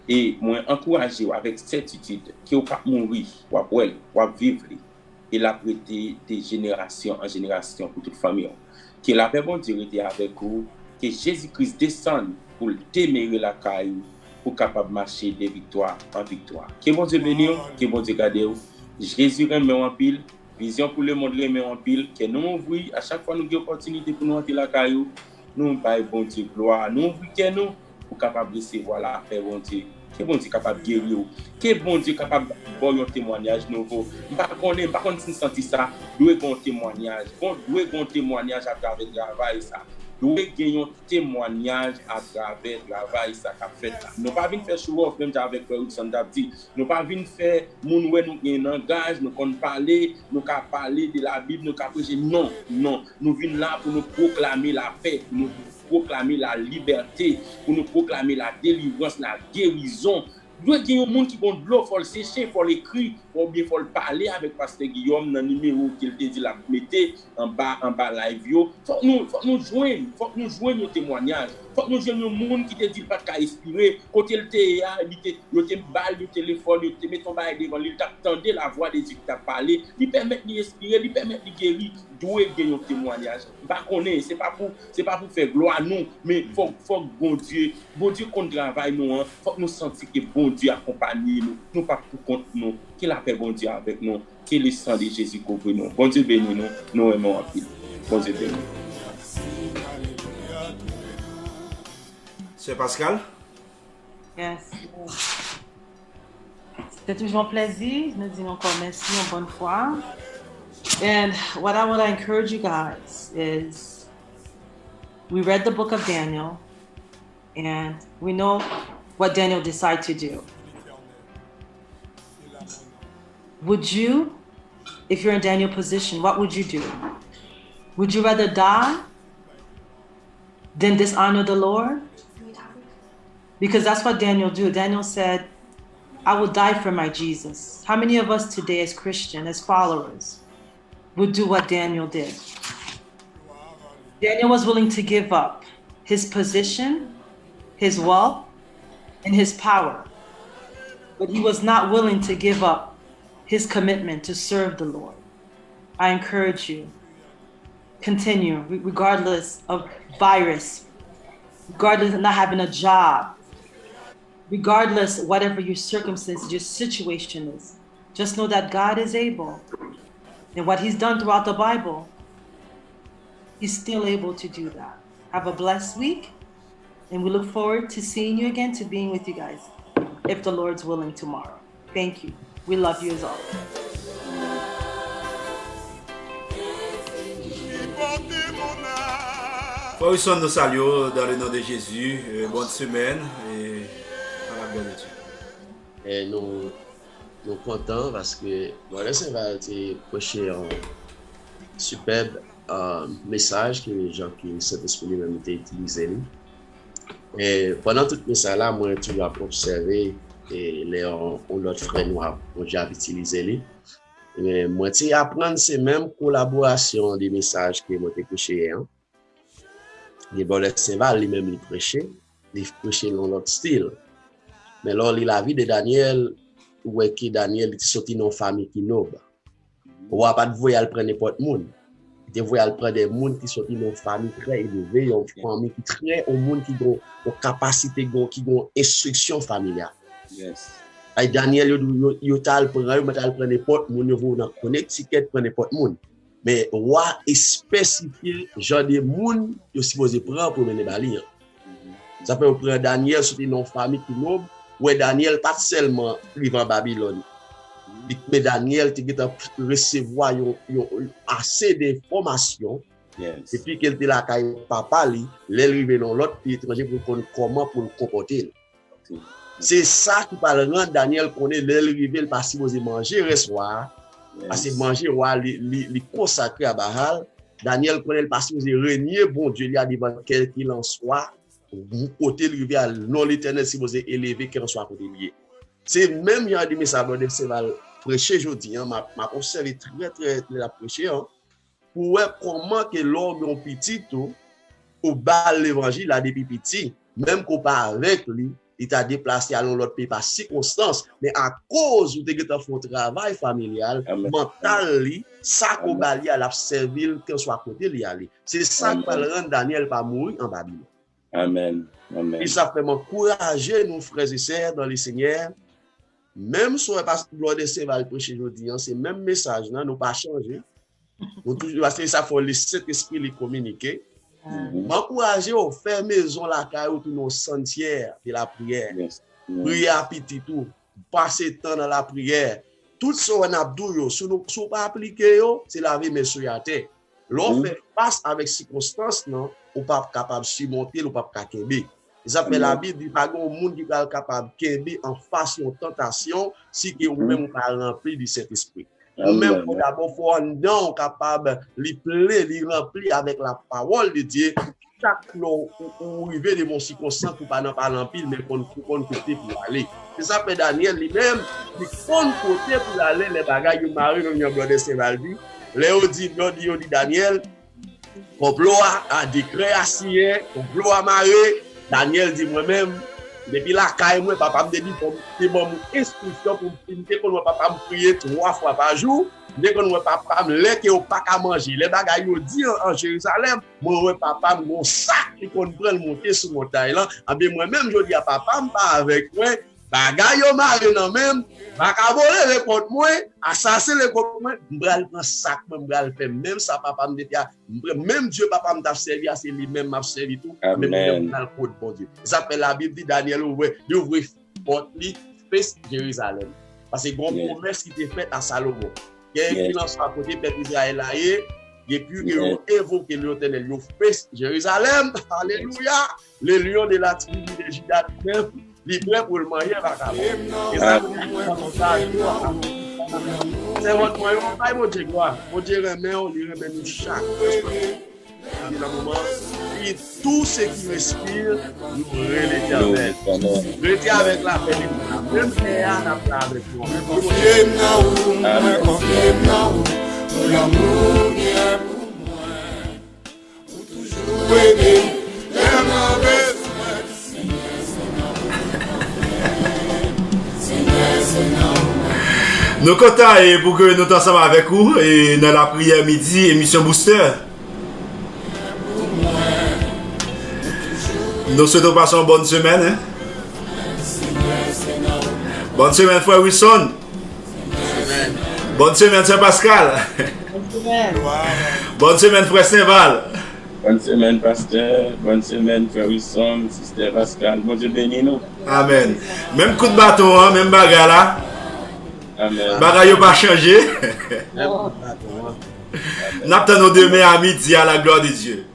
Et moi, encourager avec certitude que vous ne pouvez pas mourir, vous pouvez vivre, et la prêter de génération en génération pour toute famille. Que la paix bon Dieu était avec vous, que Jésus-Christ descende pour démérer la caille, pour capable marcher de victoire en victoire. Que bon Dieu bénisse, que bon Dieu garde vous. Jésus remet en pile, vision pour le monde remet en pile, que nous ouvrons à chaque fois nous avons opportunité pour nous entrer la caille, nous baillons bon Dieu gloire, nous ouvrons nous pour capable recevoir la paix bon Dieu. Que bon Dieu capable de guérir, que bon Dieu capable de un témoignage nouveau. Par contre, si senti ça, doit un témoignage. Doit un témoignage à travers le travail ça. Doit gagner un témoignage à travers le travail ça qu'a fait là. Nous pas venir faire show off même avec Wilson Dabdi. Nous pas venir faire moun ouais nous gagne langage, nous qu'on parler, nous ca parler de la Bible, nous ca prêcher. Non, nous venons là pour nous proclamer la paix, pour nous proclamer la liberté, pour nous proclamer la délivrance, la guérison. Il doit y avoir des gens qui vont de l'eau, il faut le sécher, il faut l'écrire, ou bien il faut le parler avec Pasteur Guillaume dans le numéro qu'il te dit la mettez en bas live. Il faut que nous joignions nos témoignages. Il faut que nous joignions des gens qui te disent pas qu'à respirer. Quand il te balle le téléphone, il te met ton bail devant lui, il t'attendait la voix de Dieu qui t'a parlé, il permet de respirer, il permet de guérir. Doit gagner un témoignage. C'est pas pour faire gloire à nous, mais faut que bon Dieu qu'on travaille nous, faut que nous sentions que bon Dieu accompagne nous pas pour contre nous, qu'il a fait bon Dieu avec nous, que le sang de Jésus couvre nous. Bon Dieu bénit nous, nous aimons en pile. Bon Dieu bénit. C'est Pascal? Yes. C'était toujours un plaisir. Nous disons encore merci une bonne fois. And what I want to encourage you guys is we read the book of Daniel and we know what Daniel decided to do. Would you, if you're in Daniel's position, what would you do? Would you rather die than dishonor the Lord? Because that's what Daniel did. Daniel said, I will die for my Jesus. How many of us today as Christians, as followers, would do what Daniel did? Daniel was willing to give up his position, his wealth, and his power. But he was not willing to give up his commitment to serve the Lord. I encourage you, continue, regardless of virus, regardless of not having a job, regardless whatever your circumstance, your situation is. Just know that God is able. And what he's done throughout the Bible, he's still able to do that. Have a blessed week. And we look forward to seeing you again, to being with you guys, if the Lord's willing, tomorrow. Thank you. We love you as always. Wilson, nous saluons dans le nom de Jésus. Bonne semaine et à la gloire de Dieu. Et nous contents parce que voilà, ça va être prêché un superbe message que les gens qui sont disponibles ont utilisé. Et pendant tout le message là, moi tu as observé et les autres frères noirs ont déjà utilisé. Mais moi tu apprendre ces mêmes collaborations des messages que moi t'ai prêché. Les bon Saint-Val lui-même il prêchait dans l'autre style. Mais là, la vie de Daniel, où est que Daniel est sorti dans une famille qui est noble. On va pas de voyer prendre n'importe monde. Il voyer prendre des gens qui sont dans une famille très élevée, une famille qui très un monde qui ont une capacité, qui ont une instruction familiale. Yes. Et Daniel, il t'a prendre n'importe monde, il va Connecticut prendre n'importe monde. Mais roi est spécifié genre de monde qui supposé prendre pour mener bali. Ça peut prendre Daniel sorti dans une famille qui noble. Ouais, Daniel pas seulement vivant en Babylone, mais Daniel a recevoir assez d'informations. Yes. Et puis qu'il était là quand papa lui, l'arrivé dans l'autre pays étranger pour connaître comment pour le comporter. C'est ça qui parle rendre Daniel connaît l'arrivé pas supposé manger le soir, parce que manger roi li consacré à Baal. Daniel connaît pas supposé régner bon Dieu lui a devant quel qu'il en soit. Vous côté arriver à non l'éternel si vous êtes élevé qu'en soit côté lié. C'est même il y a des messages de Saint-Val prêcher aujourd'hui m'a observé très la prêcher pour voir comment que l'homme est petit tout au bas l'évangile là depuis petit même qu'on pas avec lui il t'a déplacé à l'autre pays par circonstance, mais à cause où tu as fait un travail familial, mental, ça qu'on va aller à la servir, qu'elle soit à côté de aller. C'est ça qui va le rendre Daniel pas mourir en Babylone. Amen. Amen. Et ça fait m'encourager nos frères et sœurs dans le Seigneur. Même si on n'est pas gloire de Saint va le prêcher aujourd'hui, c'est le même message, non, nous pas changé. Parce que ça faut laisser cet esprit les communiquer. M'encourager à faire maison la caille autour nos sentiers de la prière. Prière petit tout, passer temps dans la prière. Tout ce qu'on a dit, si nous ne pas appliquer, c'est la vie monsieur à terre. L'on fait face avec circonstances, non, on n'est pas capable de surmonter, on n'est pas capable de ça fait la Bible dit pas grand monde qui est capable de en face de tentation si que vous-même pas rempli de cet esprit. Même d'abord faut non capable li plaire, li rempli avec la parole de Dieu. Chaque fois où arriver de mon circonstance pour pas en parler en pile mais qu'on côté pour aller. C'est ça fait Daniel lui-même il qu'on côté pour aller les bagages Marie dans le bloc de Saint-Valdi. Léo dit Daniel complot à décret assigné, complot à Marie. Daniel dit moi-même, depuis la caille, moi, papa me dit, c'est bon, instruction pour me qu'on papa me prier 3 fois par jour. Dès que moi, papa me lait, qu'il n'y a pas qu'à manger. Les bagailles, ils dit en Jérusalem, moi, papa, mon sac, qu'on prend le monter sur mon taille là. Et bien, moi-même, je dis à papa, me pas avec moi. Bagaille, yo maré non même. Baka voler les comptes moi, assassiner les comptes moi, m'bral prend sac, m'bral fait même ça papa me dit même Dieu papa me t'a servi c'est lui-même m'a servi tout, même dans le code bon Dieu. Ça fait la Bible dit Daniel ouvre porte li face Jérusalem. Parce que bon promesse qui était faite à Salomon. Il y a une finance à côté peuple Israël là et puis ils évoqué l'Éternel, ils face Jérusalem. Alléluia. Le lion de la tribu de Juda libre pour le manger va caler. Et ça c'est votre moyen, pas mon Dieu quoi. Mon Dieu remet, on lui remet nous chaque. Et dans le moment, et tout ce qui respire, nous l'Éternel. Restez avec la paix. Même Théa n'a pas avec toi. L'amour qui est pour moi, pour toujours aider, nous comptons pour que nous sommes ensemble avec vous et dans la prière midi, émission Booster. Nous souhaitons passer une bonne semaine. Bonne semaine, frère Wilson. Bonne semaine, Saint Pascal. Bonne semaine, frère Saint-Val. Bonne semaine, pasteur. Bonne semaine, frère Wilson, sister Pascal. Bon Dieu bénis nous. Amen. Même coup de bâton, hein, même bagarre là. Amen. Bagaille n'a pas changé. Nous attendons demain à midi à la gloire de Dieu.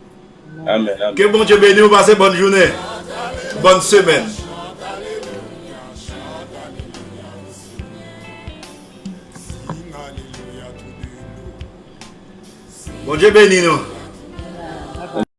Amen. Amen. Que bon Dieu bénisse, vous passez bonne journée. Bonne semaine. Bon Dieu bénisse nous.